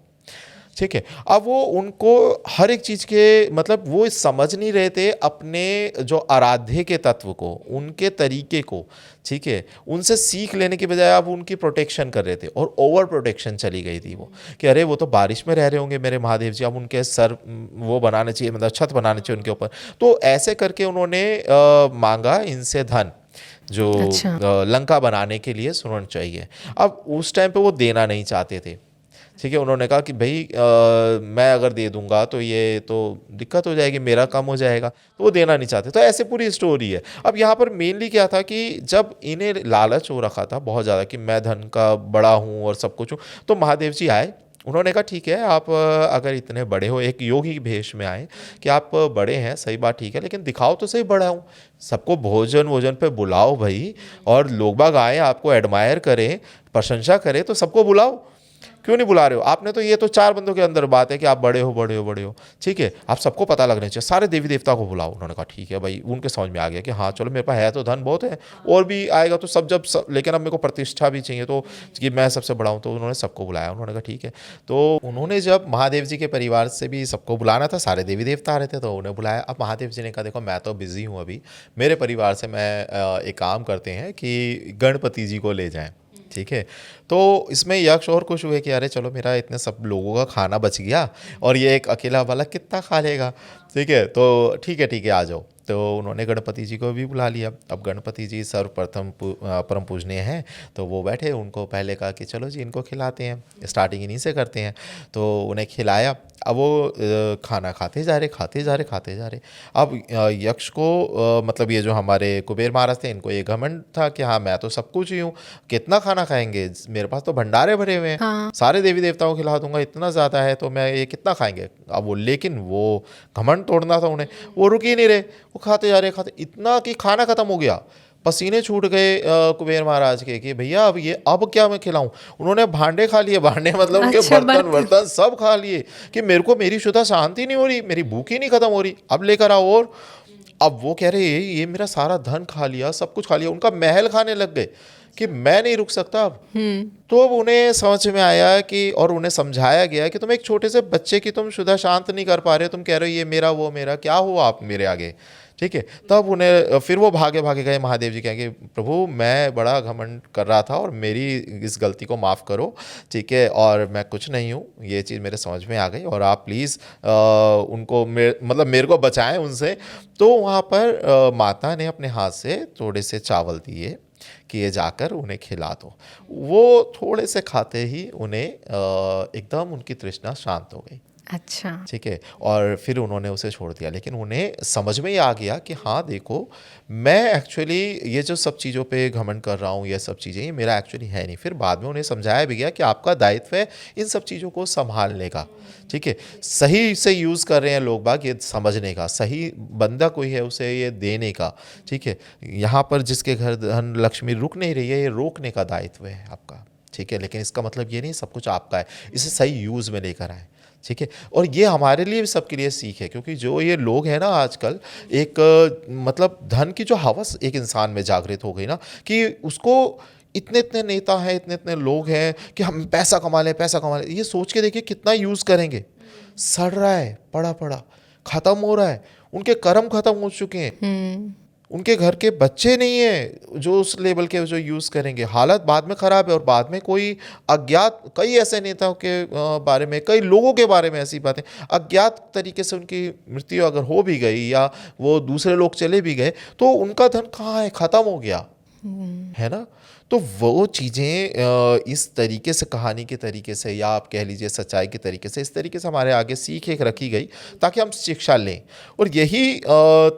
ठीक है। अब वो उनको हर एक चीज़ के मतलब वो समझ नहीं रहे थे अपने जो आराध्य के तत्व को, उनके तरीके को, ठीक है। उनसे सीख लेने की बजाय अब उनकी प्रोटेक्शन कर रहे थे और ओवर प्रोटेक्शन चली गई थी वो, कि अरे वो तो बारिश में रह रहे होंगे मेरे महादेव जी, अब उनके सर वो बनाने चाहिए, मतलब छत बनाने चाहिए उनके ऊपर। तो ऐसे करके उन्होंने मांगा इनसे धन, जो अच्छा। लंका बनाने के लिए सुवर्ण चाहिए। अब उस टाइम पे वो देना नहीं चाहते थे, ठीक है। उन्होंने कहा कि भाई मैं अगर दे दूंगा तो ये तो दिक्कत हो जाएगी, मेरा कम हो जाएगा, तो वो देना नहीं चाहते। तो ऐसे पूरी स्टोरी है। अब यहाँ पर मेनली क्या था कि जब इन्हें लालच हो रखा था बहुत ज़्यादा कि मैं धन का बड़ा हूँ और सब कुछ हूँ, तो महादेव जी आए। उन्होंने कहा ठीक है, आप अगर इतने बड़े हो, एक योगी भेष में आए कि आप बड़े हैं, सही बात, ठीक है, लेकिन दिखाओ तो सही बड़ा हूँ। सबको भोजन वोजन पे बुलाओ भाई, और लोग बाग आए आपको एडमायर करें, प्रशंसा करें, तो सबको बुलाओ, क्यों नहीं बुला रहे हो? आपने तो ये तो 4 बंदों के अंदर बात है कि आप बड़े हो बड़े हो बड़े हो, ठीक है। आप सबको पता लगना चाहिए, सारे देवी देवता को बुलाओ। उन्होंने कहा ठीक है भाई, उनके समझ में आ गया कि हाँ चलो मेरे पास है तो धन बहुत है, और भी आएगा तो सब, लेकिन अब मेरे को प्रतिष्ठा भी चाहिए, तो कि मैं सबसे बड़ा हूँ। तो उन्होंने सबको बुलाया। उन्होंने कहा ठीक है। तो उन्होंने जब महादेव जी के परिवार से भी सबको बुलाना था, सारे देवी देवता आ रहे थे, तो उन्हें बुलाया। अब महादेव जी ने कहा देखो मैं तो बिजी हूँ अभी, मेरे परिवार से मैं एक काम करते हैं कि गणपति जी को ले जाएं, ठीक है। तो इसमें यक्ष और खुश हुए कि अरे चलो मेरा इतने सब लोगों का खाना बच गया, और ये एक अकेला बालक कितना खा लेगा, ठीक है। तो ठीक है आ जाओ। तो उन्होंने गणपति जी को भी बुला लिया। अब गणपति जी सर्वप्रथम परम पूजनीय हैं, तो वो बैठे। उनको पहले कहा कि चलो जी इनको खिलाते हैं, स्टार्टिंग इन्हीं से करते हैं। तो उन्हें खिलाया। अब वो खाना खाते जा रहे। अब यक्ष को मतलब ये जो हमारे कुबेर महाराज थे, इनको ये घमंड था कि हाँ मैं तो सब कुछ ही हूँ, कितना खाना खाएंगे, मेरे पास तो भंडारे भरे हुए हैं, हाँ। सारे देवी देवताओं को खिला दूंगा, इतना ज़्यादा है तो मैं ये कितना खाएंगे। अब वो, लेकिन वो घमंड तोड़ना था उन्हें, वो रुक ही नहीं रहे, वो खाते जा रहे, इतना कि खाना खत्म हो गया। पसीने छूट गए कुबेर महाराज के कि भैया अब क्या मैं खिलाऊं। उन्होंने भांडे खा लिए, भांडे मतलब उनके अच्छा, बर्तन सब खा लिए, कि मेरे को मेरी शुद्ध शांति नहीं हो रही, मेरी भूख ही नहीं खत्म हो रही, अब लेकर आओ। और अब वो कह रहे ये मेरा सारा धन खा लिया, सब कुछ खा लिया, उनका महल खाने लग गए कि मैं नहीं रुक सकता अब। तो अब उन्हें समझ में आया कि, और उन्हें समझाया गया कि तुम एक छोटे से बच्चे की तुम शुद्ध शांत नहीं कर पा रहे हो, तुम कह रहे हो ये मेरा वो मेरा, क्या हुआ आप मेरे आगे, ठीक है। तब उन्हें फिर वो भागे गए महादेव जी, कहेंगे प्रभु मैं बड़ा घमंड कर रहा था और मेरी इस गलती को माफ़ करो, ठीक है, और मैं कुछ नहीं हूँ, ये चीज़ मेरे समझ में आ गई, और आप प्लीज़ उनको मतलब मेरे को बचाएं उनसे। तो वहाँ पर माता ने अपने हाथ से थोड़े से चावल दिए कि ये जाकर उन्हें खिला दो। वो थोड़े से खाते ही उन्हें एकदम उनकी तृष्णा शांत हो गई। अच्छा। ठीक है, और फिर उन्होंने उसे छोड़ दिया। लेकिन उन्हें समझ में आ गया कि हाँ देखो, मैं एक्चुअली ये जो सब चीज़ों पे घमंड कर रहा हूँ, ये सब चीज़ें ये मेरा एक्चुअली है नहीं। फिर बाद में उन्हें समझाया भी गया कि आपका दायित्व है इन सब चीज़ों को संभालने का, ठीक है, सही से यूज़ कर रहे हैं लोग बाग, ये समझने का, सही बंदा कोई है उसे ये देने का, ठीक है। यहाँ पर जिसके घर धन लक्ष्मी रुक नहीं रही है, ये रोकने का दायित्व है आपका, ठीक है। लेकिन इसका मतलब ये नहीं सब कुछ आपका है, इसे सही यूज़ में लेकर आए, ठीक है। और ये हमारे लिए भी सबके लिए सीख है, क्योंकि जो ये लोग हैं ना आजकल, एक मतलब धन की जो हवस एक इंसान में जागृत हो गई ना, कि उसको इतने इतने नेता हैं, इतने इतने लोग हैं कि हम पैसा कमा लें, ये सोच के देखिए कितना यूज़ करेंगे। सड़ रहा है, पड़ा ख़त्म हो रहा है, उनके कर्म ख़त्म हो चुके हैं, उनके घर के बच्चे नहीं है जो उस लेवल के जो यूज़ करेंगे, हालत बाद में ख़राब है। और बाद में कोई अज्ञात, कई ऐसे नेताओं के बारे में, कई लोगों के बारे में ऐसी बातें, अज्ञात तरीके से उनकी मृत्यु अगर हो भी गई या वो दूसरे लोग चले भी गए, तो उनका धन कहाँ है, ख़त्म हो गया है ना। तो वो चीज़ें इस तरीके से कहानी के तरीके से या आप कह लीजिए सच्चाई के तरीके से इस तरीके से हमारे आगे सीख एक रखी गई ताकि हम शिक्षा लें। और यही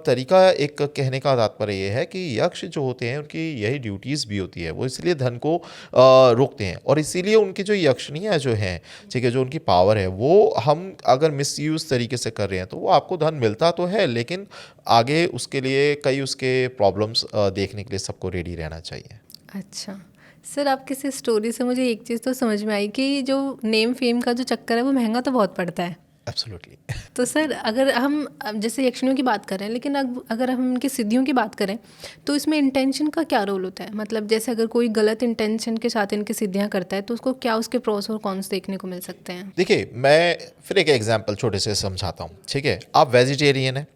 तरीका एक कहने का तात्पर्य ये है कि यक्ष जो होते हैं उनकी यही ड्यूटीज़ भी होती है। वो इसलिए धन को रोकते हैं और इसीलिए उनकी जो यक्षिणियाँ जो हैं, ठीक है, जो उनकी पावर है वो हम अगर मिसयूज़ तरीके से कर रहे हैं तो वो आपको धन मिलता तो है, लेकिन आगे उसके लिए कई उसके प्रॉब्लम्स देखने के लिए सबको रेडी रहना चाहिए। अच्छा सर, आपकी इस स्टोरी से मुझे एक चीज़ तो समझ में आई कि जो नेम फेम का जो चक्कर है वो महंगा तो बहुत पड़ता है। एब्सोल्युटली। तो सर अगर हम अब जैसे यक्षिणियों की बात करें, लेकिन अगर हम उनकी सिद्धियों की बात करें तो इसमें इंटेंशन का क्या रोल होता है? मतलब जैसे अगर कोई गलत इंटेंशन के साथ इनकी सिद्धियां करता है तो उसको क्या उसके प्रोस और कॉन्स देखने को मिल सकते हैं? देखिए, मैं फिर एक एग्जांपल छोटे से समझाता हूँ, ठीक है। आप वेजिटेरियन हैं,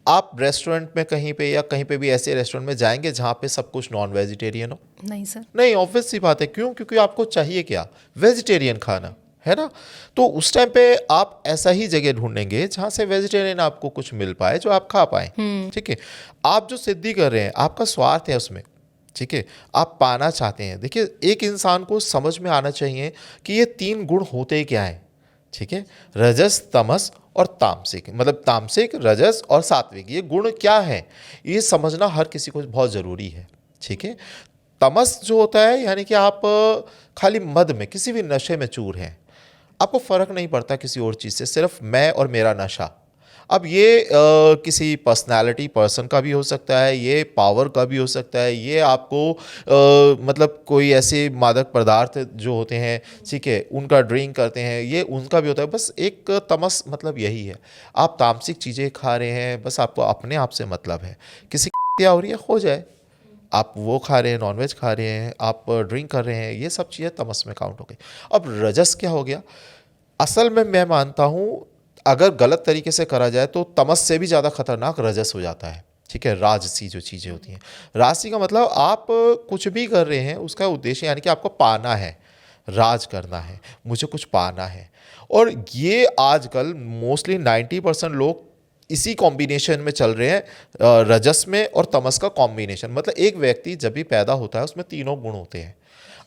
आप रेस्टोरेंट में कहीं पे या कहीं पे भी ऐसे रेस्टोरेंट में जाएंगे जहाँ पे सब कुछ नॉन वेजिटेरियन हो? नहीं सर। नहीं, ऑब्वियस सी बात है। क्यों? क्योंकि आपको चाहिए क्या? वेजिटेरियन खाना, है ना? तो उस टाइम पे आप ऐसा ही जगह ढूंढेंगे जहाँ से वेजिटेरियन आपको कुछ मिल पाए, जो आप खा पाए, ठीक है। आप जो सिद्धि कर रहे हैं, आपका स्वार्थ है उसमें, ठीक है, आप पाना चाहते हैं। देखिए, एक इंसान को समझ में आना चाहिए कि ये 3 गुण होते क्या हैं, ठीक है। रजस, तमस और तामसिक, मतलब तामसिक, रजस और सात्विक, ये गुण क्या है ये समझना हर किसी को बहुत ज़रूरी है, ठीक है। तमस जो होता है यानी कि आप खाली मद में, किसी भी नशे में चूर हैं, आपको फ़र्क नहीं पड़ता किसी और चीज़ से, सिर्फ मैं और मेरा नशा। अब ये किसी पर्सनालिटी पर्सन का भी हो सकता है, ये पावर का भी हो सकता है, ये आपको मतलब कोई ऐसे मादक पदार्थ जो होते हैं, ठीक है, उनका ड्रिंक करते हैं, ये उनका भी होता है। बस एक तमस मतलब यही है, आप तामसिक चीज़ें खा रहे हैं, बस आपको अपने आप से मतलब है। किसी की हो रही है, हो जाए, आप वो खा रहे हैं, नॉनवेज खा रहे हैं, आप ड्रिंक कर रहे हैं, ये सब चीज़ें तमस में काउंट हो गई। अब रजस क्या हो गया? असल में मैं मानता हूँ अगर गलत तरीके से करा जाए तो तमस से भी ज़्यादा खतरनाक रजस हो जाता है, ठीक है। राजसी जो चीज़ें होती हैं, राजसी का मतलब आप कुछ भी कर रहे हैं उसका उद्देश्य यानी कि आपको पाना है, राज करना है, मुझे कुछ पाना है। और ये आजकल मोस्टली 90% लोग इसी कॉम्बिनेशन में चल रहे हैं, रजस में और तमस का कॉम्बिनेशन। मतलब एक व्यक्ति जब भी पैदा होता है उसमें तीनों गुण होते हैं।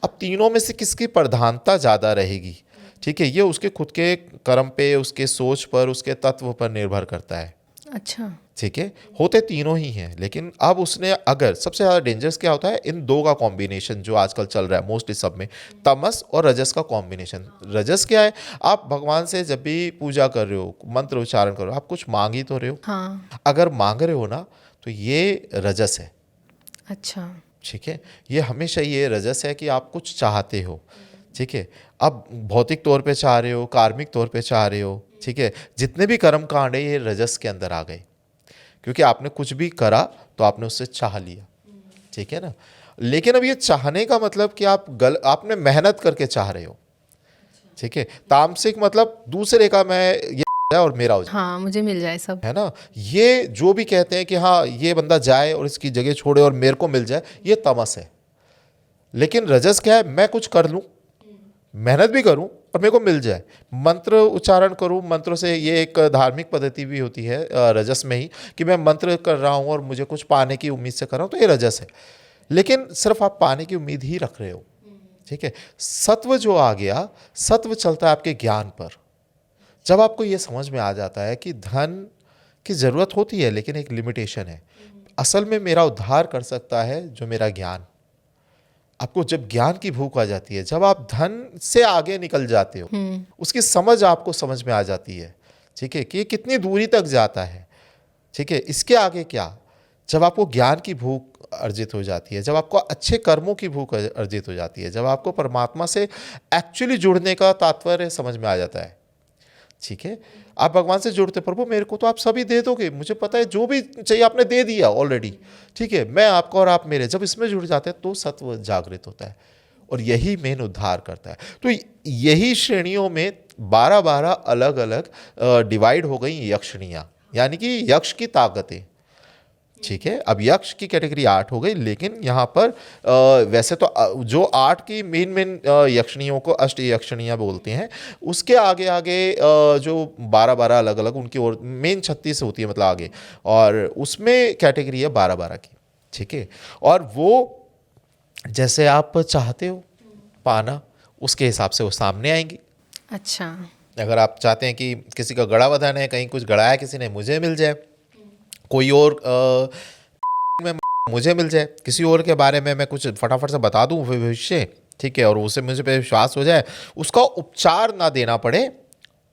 अब तीनों में से किसकी प्रधानता ज़्यादा रहेगी, ठीक है, ये उसके खुद के कर्म पे, उसके सोच पर, उसके तत्व पर निर्भर करता है। अच्छा। ठीक है, होते तीनों ही हैं, लेकिन अब उसने अगर सबसे ज़्यादा डेंजरस क्या होता है, इन दो का कॉम्बिनेशन जो आजकल चल रहा है मोस्टली सब में, तमस और रजस का कॉम्बिनेशन। रजस क्या है? आप भगवान से जब भी पूजा कर रहे हो, मंत्र उच्चारण कर रहे हो, आप कुछ मांग ही तो रहे हो। हाँ। अगर मांग रहे हो ना तो ये रजस है। अच्छा। ठीक है, ये हमेशा ये रजस है कि आप कुछ चाहते हो, ठीक है। अब भौतिक तौर पे चाह रहे हो, कार्मिक तौर पे चाह रहे हो, ठीक है, जितने भी कर्म कांड है ये रजस के अंदर आ गए, क्योंकि आपने कुछ भी करा तो आपने उससे चाह लिया, ठीक है ना। लेकिन अब ये चाहने का मतलब कि आपने मेहनत करके चाह रहे हो, ठीक है। तामसिक मतलब दूसरे का मैं ये और मेरा हो जाए, हाँ, मुझे मिल जाए सब, है ना। ये जो भी कहते हैं कि हाँ ये बंदा जाए और इसकी जगह छोड़े और मेरे को मिल जाए, ये तमस है। लेकिन रजस क्या है? मैं कुछ कर लूँ, मेहनत भी करूं और मेरे को मिल जाए, मंत्र उच्चारण करूं, मंत्रों से, ये एक धार्मिक पद्धति भी होती है रजस में ही, कि मैं मंत्र कर रहा हूं और मुझे कुछ पाने की उम्मीद से कर रहा हूं, तो ये रजस है। लेकिन सिर्फ आप पाने की उम्मीद ही रख रहे हो, ठीक है। सत्व जो आ गया, सत्व चलता है आपके ज्ञान पर। जब आपको ये समझ में आ जाता है कि धन की ज़रूरत होती है लेकिन एक लिमिटेशन है, असल में मेरा उद्धार कर सकता है जो मेरा ज्ञान। आपको जब ज्ञान की भूख आ जाती है, जब आप धन से आगे निकल जाते हो, उसकी समझ आपको समझ में आ जाती है, ठीक है, कि ये कितनी दूरी तक जाता है, ठीक है, इसके आगे क्या। जब आपको ज्ञान की भूख अर्जित हो जाती है, जब आपको अच्छे कर्मों की भूख अर्जित हो जाती है, जब आपको परमात्मा से एक्चुअली जुड़ने का तात्पर्य समझ में आ जाता है, ठीक है, आप भगवान से जुड़ते, प्रभु मेरे को तो आप सभी दे दोगे, मुझे पता है जो भी चाहिए आपने दे दिया ऑलरेडी, ठीक है, मैं आपका और आप मेरे, जब इसमें जुड़ जाते हैं तो सत्व जागृत होता है और यही मेन उद्धार करता है। तो यही श्रेणियों में 12-12 अलग अलग डिवाइड हो गई यक्षिणियाँ, यानी कि यक्ष की ताकतें, ठीक है। अब यक्ष की कैटेगरी 8 हो गई, लेकिन यहाँ पर वैसे तो जो 8 की मेन यक्षिणियों को अष्ट यक्षिणियाँ बोलते हैं, उसके आगे आगे जो 12-12 अलग अलग उनकी और मेन 36 होती है, मतलब आगे, और उसमें कैटेगरी है 12-12 की, ठीक है। और वो जैसे आप चाहते हो पाना, उसके हिसाब से वो सामने आएंगी। अच्छा। अगर आप चाहते हैं कि किसी का गड़ा बधाना है, कहीं कुछ गड़ाया किसी ने, मुझे मिल जाए, कोई और में मुझे मिल जाए, किसी और के बारे में मैं कुछ फटाफट से बता दूं भविष्य, ठीक है, और उसे मुझे पे विश्वास हो जाए, उसका उपचार ना देना पड़े।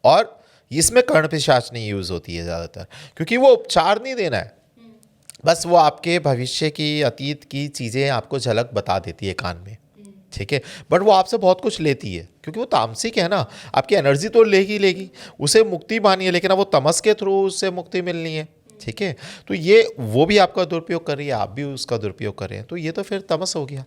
और इसमें कर्ण पिशाच नहीं यूज़ होती है ज़्यादातर, क्योंकि वो उपचार नहीं देना है, बस वो आपके भविष्य की, अतीत की चीज़ें आपको झलक बता देती है कान में, ठीक है। बट वो आपसे बहुत कुछ लेती है, क्योंकि वो तामसिक है ना, आपकी एनर्जी तो लेगी लेगी, उसे मुक्ति पानी है, लेकिन अब वो तमस के थ्रू उससे मुक्ति मिलनी है, ठीक है। तो ये वो भी आपका दुरुपयोग कर रही है, आप भी उसका दुरुपयोग कर रहे हैं, तो ये तो फिर तमस हो गया,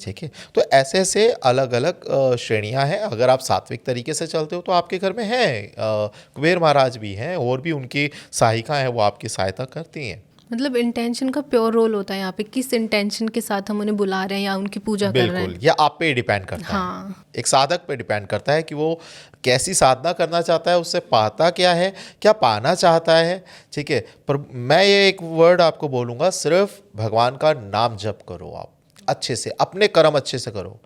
ठीक है। तो ऐसे ऐसे अलग अलग श्रेणियां हैं। अगर आप सात्विक तरीके से चलते हो तो आपके घर में हैं, कुबेर महाराज भी हैं, और भी उनकी सहायिका हैं, वो आपकी सहायता करती हैं। मतलब इंटेंशन का प्योर रोल होता है यहाँ पे, किस इंटेंशन के साथ हम उन्हें बुला रहे हैं या उनकी पूजा कर रहे बिल्कुल, हैं। यह आप पे डिपेंड करता है, हाँ। एक साधक पे डिपेंड करता है कि वो कैसी साधना करना चाहता है, उससे पाता क्या है, क्या पाना चाहता है, ठीक है। पर मैं ये एक वर्ड आपको बोलूँगा, सिर्फ भगवान का नाम जप करो, आप अच्छे से अपने कर्म अच्छे से करो,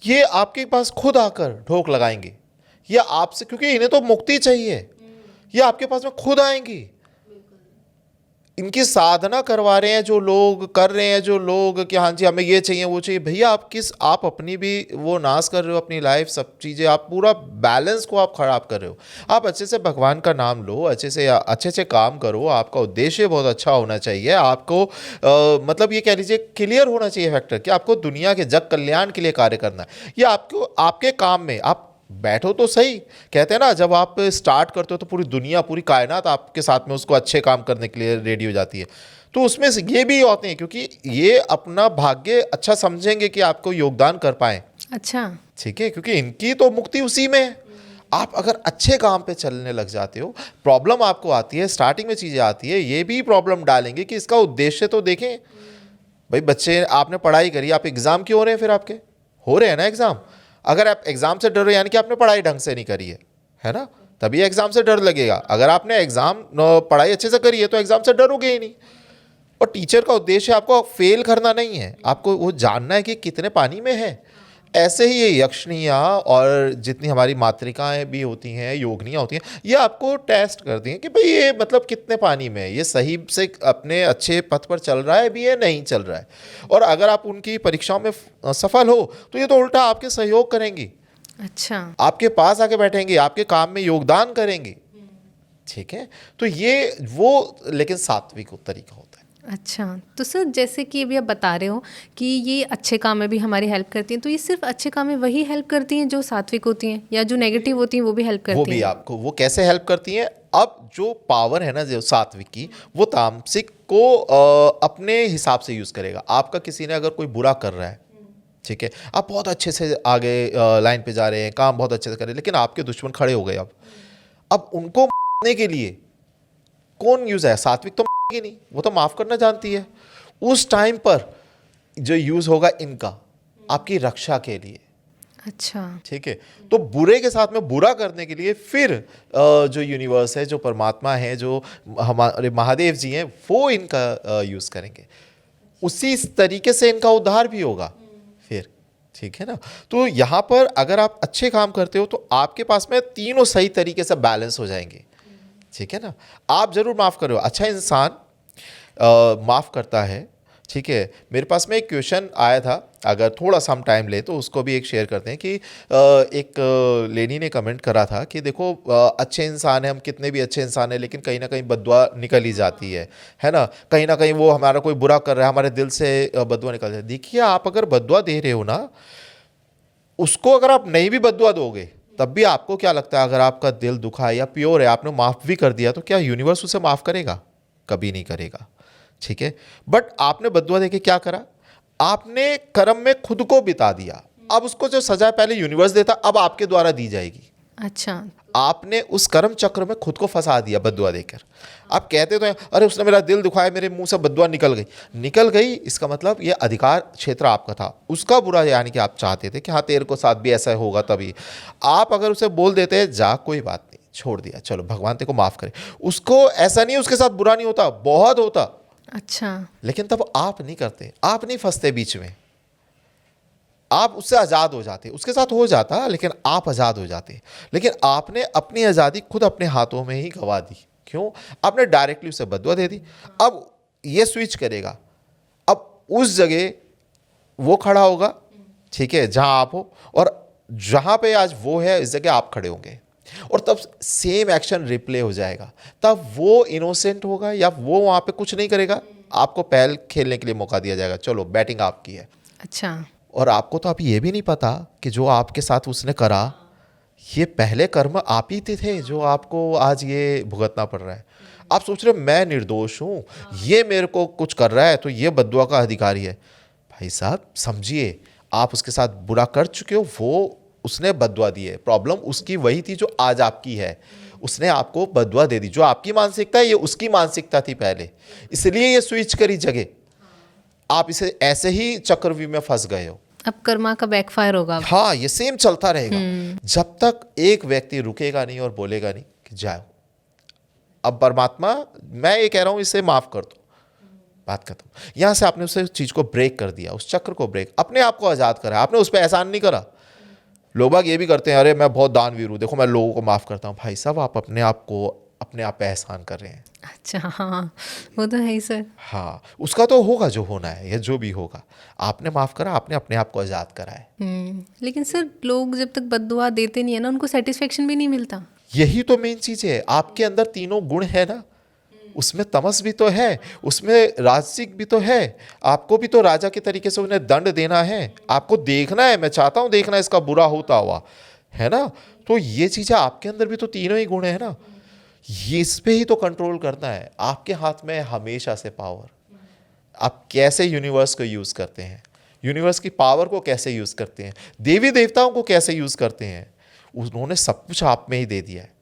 ये आपके पास खुद आकर ढोक लगाएंगे। ये आपसे, क्योंकि इन्हें तो मुक्ति चाहिए, ये आपके पास में खुद आएंगी। इनकी साधना करवा रहे हैं जो लोग, कर रहे हैं जो लोग कि हाँ जी हमें ये चाहिए वो चाहिए, भैया आप अपनी भी वो नाश कर रहे हो, अपनी लाइफ, सब चीज़ें, आप पूरा बैलेंस को आप खराब कर रहे हो। आप अच्छे से भगवान का नाम लो, अच्छे से काम करो, आपका उद्देश्य बहुत अच्छा होना चाहिए, आपको मतलब ये कह लीजिए क्लियर होना चाहिए फैक्टर कि आपको दुनिया के जग कल्याण के लिए कार्य करना है। ये आपको आपके काम में आप बैठो तो सही, कहते हैं ना जब आप स्टार्ट करते हो तो पूरी दुनिया, पूरी कायनात आपके साथ में उसको अच्छे काम करने के लिए रेडी हो जाती है। तो उसमें से ये भी होते हैं, क्योंकि ये अपना भाग्य अच्छा समझेंगे कि आपको योगदान कर पाएं, अच्छा। ठीक है, क्योंकि इनकी तो मुक्ति उसी में है। आप अगर अच्छे काम पे चलने लग जाते हो, प्रॉब्लम आपको आती है, स्टार्टिंग में चीज़ें आती है, ये भी प्रॉब्लम डालेंगे कि इसका उद्देश्य तो देखें। भाई बच्चे, आपने पढ़ाई करी, आप एग्ज़ाम क्यों हो रहे हैं, फिर आपके हो रहे हैं ना एग्ज़ाम। अगर आप एग्ज़ाम से डर रहे हो, यानी कि आपने पढ़ाई ढंग से नहीं करी है ना, तभी एग्ज़ाम से डर लगेगा। अगर आपने पढ़ाई अच्छे से करी है तो एग्ज़ाम से डरोगे ही नहीं। और टीचर का उद्देश्य आपको फेल करना नहीं है, आपको वो जानना है कि कितने पानी में है। ऐसे ही ये यक्षिणियाँ और जितनी हमारी मातृकाएं भी होती हैं, योगिनियाँ होती हैं, ये आपको टेस्ट करती हैं कि भाई ये मतलब कितने पानी में है, ये सही से अपने अच्छे पथ पर चल रहा है भी, ये नहीं चल रहा है। और अगर आप उनकी परीक्षाओं में सफल हो तो ये तो उल्टा आपके सहयोग करेंगी, अच्छा। आपके पास आके बैठेंगे, आपके काम में योगदान करेंगे, ठीक है। तो ये वो लेकिन सात्विक तरीका होता है। अच्छा, तो सर जैसे कि अभी आप बता रहे हो कि ये अच्छे काम में भी हमारी हेल्प करती हैं, तो ये सिर्फ अच्छे काम में वही हेल्प करती हैं जो सात्विक होती हैं, या जो नेगेटिव होती हैं वो भी हेल्प करती वो हैं? भी आपको, वो कैसे हेल्प करती हैं? अब जो पावर है ना जो सात्विक की, वो तामसिक को अपने हिसाब से यूज़ करेगा। आपका किसी ने अगर कोई बुरा कर रहा है, ठीक है, आप बहुत अच्छे से आगे लाइन पे जा रहे हैं, काम बहुत अच्छे से कर रहे हैं, लेकिन आपके दुश्मन खड़े हो गए। अब उनको मारने के लिए कौन यूज़ है? सात्विक तो मारेगी नहीं, वो तो माफ़ करना जानती है। उस टाइम पर जो यूज़ होगा इनका, आपकी रक्षा के लिए, अच्छा। ठीक है। तो बुरे के साथ में बुरा करने के लिए फिर जो यूनिवर्स है, जो परमात्मा है, जो हमारे महादेव जी हैं, वो इनका यूज़ करेंगे। उसी तरीके से इनका उद्धार भी होगा फिर, ठीक है ना। तो यहाँ पर अगर आप अच्छे काम करते हो तो आपके पास में तीनों सही तरीके से बैलेंस हो जाएंगे, ठीक है ना। आप ज़रूर माफ़ करो, अच्छा इंसान माफ़ करता है, ठीक है। मेरे पास में एक क्वेश्चन आया था, अगर थोड़ा सा हम टाइम ले तो उसको भी एक शेयर करते हैं कि एक लेडी ने कमेंट करा था कि देखो अच्छे इंसान हैं हम, कितने भी अच्छे इंसान हैं, लेकिन कहीं ना कहीं बद्दुआ निकल ही जाती है ना। कहीं ना कहीं वो हमारा कोई बुरा कर रहा है, हमारे दिल से बद्दुआ निकल जाती है। देखिए, आप अगर बद्दुआ दे रहे हो ना, उसको अगर आप नहीं भी बद्दुआ दोगे तब भी आपको क्या लगता है, अगर आपका दिल दुखा है या प्योर है, आपने माफ़ भी कर दिया, तो क्या यूनिवर्स उसे माफ़ करेगा? कभी नहीं करेगा, ठीक है। बट आपने बद्दुआ देके क्या करा, आपने कर्म में खुद को बिता दिया। अब उसको जो सजा पहले यूनिवर्स देता, अब आपके द्वारा दी जाएगी। अच्छा। आपने उस कर्म चक्र में खुद को फंसा दिया बद्दुआ देकर। आप कहते तो हैं अरे उसने मेरा दिल दुखाया, मेरे मुंह से बद्दुआ निकल गई, इसका मतलब ये अधिकार क्षेत्र आपका था। उसका बुरा यानी कि आप चाहते थे कि हाँ तेरे को साथ भी ऐसा होगा, तभी आप अगर उसे बोल देते जा कोई बात नहीं, छोड़ दिया, चलो भगवान तेरे को माफ़ करे, उसको ऐसा नहीं उसके साथ बुरा नहीं होता, बहुत होता। अच्छा। लेकिन तब आप नहीं करते, आप नहीं फंसते बीच में, आप उससे आज़ाद हो जाते, उसके साथ हो जाता लेकिन आप आज़ाद हो जाते। लेकिन आपने अपनी आज़ादी खुद अपने हाथों में ही गंवा दी। क्यों? आपने डायरेक्टली उसे बददुआ दे दी। अब ये स्विच करेगा, अब उस जगह वो खड़ा होगा, ठीक है, जहां आप हो, और जहां पे आज वो है इस जगह आप खड़े होंगे, और तब सेम एक्शन रिप्ले हो जाएगा। तब वो इनोसेंट होगा या वो वहां पे कुछ नहीं करेगा, आपको पहल खेलने के लिए मौका दिया जाएगा, चलो बैटिंग आपकी है। अच्छा। और आपको तो अभी ये भी नहीं पता कि जो आपके साथ उसने करा, ये पहले कर्म आप ही थे जो आपको आज ये भुगतना पड़ रहा है। आप सोच रहे हो मैं निर्दोष हूँ, ये मेरे को कुछ कर रहा है तो ये बद्दुआ का अधिकारी है। भाई साहब समझिए, आप उसके साथ बुरा कर चुके हो, वो उसने बद्दुआ दी है, प्रॉब्लम उसकी वही थी जो आज आपकी है। उसने आपको बद्दुआ दे दी, जो आपकी मानसिकता है ये उसकी मानसिकता थी पहले, इसलिए ये स्विच करी जगह। आप इसे ऐसे ही चक्रव्यूह में फंस गए हो। अब कर्मा का बैकफायर होगा। हाँ, ये सेम चलता रहेगा जब तक एक व्यक्ति रुकेगा नहीं और बोलेगा नहीं कि जाओ अब परमात्मा, मैं ये कह रहा हूं इसे माफ कर दो, बात खत्म। यहां से आपने उस चीज को ब्रेक कर दिया, उस चक्र को ब्रेक, अपने आप को आजाद करा, आपने उस पर एहसान नहीं करा। लोग बाग ये भी करते हैं, अरे मैं बहुत दानवीर हूं, देखो मैं लोगों को माफ करता हूं। भाई साहब आप अपने आप को अपने आप पे एहसान कर रहे हैं। अच्छा, हाँ, वो तो है ही सर। हाँ, उसका तो होगा जो होना है या जो भी होगा, आपने माफ करा, आपने अपने आप को आजाद करा है। लेकिन सर लोग जब तक बद्दुआ देते नहीं है ना, उनको सेटिस्फेक्शन भी नहीं मिलता। यही तो मेन चीज है, आपके अंदर तीनों गुण है ना, उसमें तमस भी तो है, उसमें राजसिक भी तो है। आपको भी तो राजा के तरीके से उन्हें दंड देना है, आपको देखना है, मैं चाहता हूं देखना इसका बुरा होता हुआ, है ना। तो ये चीजें आपके अंदर भी तो तीनों ही गुण है ना, ये इस पे ही तो कंट्रोल करना है। आपके हाथ में है हमेशा से पावर। आप कैसे यूनिवर्स को यूज करते हैं, यूनिवर्स की पावर को कैसे यूज करते हैं, देवी देवताओं को कैसे यूज करते हैं, उन्होंने सब कुछ आप में ही दे दिया है,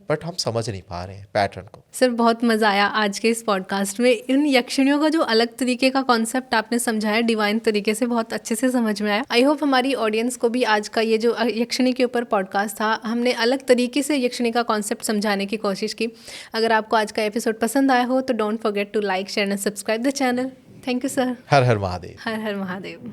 बट हम समझ नहीं पा रहे हैं पैटर्न को। सर बहुत मज़ा आया आज के इस पॉडकास्ट में। इन यक्षिणियों का जो अलग तरीके का कॉन्सेप्ट आपने समझाया डिवाइन तरीके से, बहुत अच्छे से समझ में आया। आई होप हमारी ऑडियंस को भी आज का ये जो यक्षिणी के ऊपर पॉडकास्ट था, हमने अलग तरीके से यक्षिणी का कॉन्सेप्ट समझाने की कोशिश की। अगर आपको आज का एपिसोड पसंद आया हो तो don't forget to like, share and subscribe the channel. Thank you sir. हर हर महादेव। हर हर महादेव।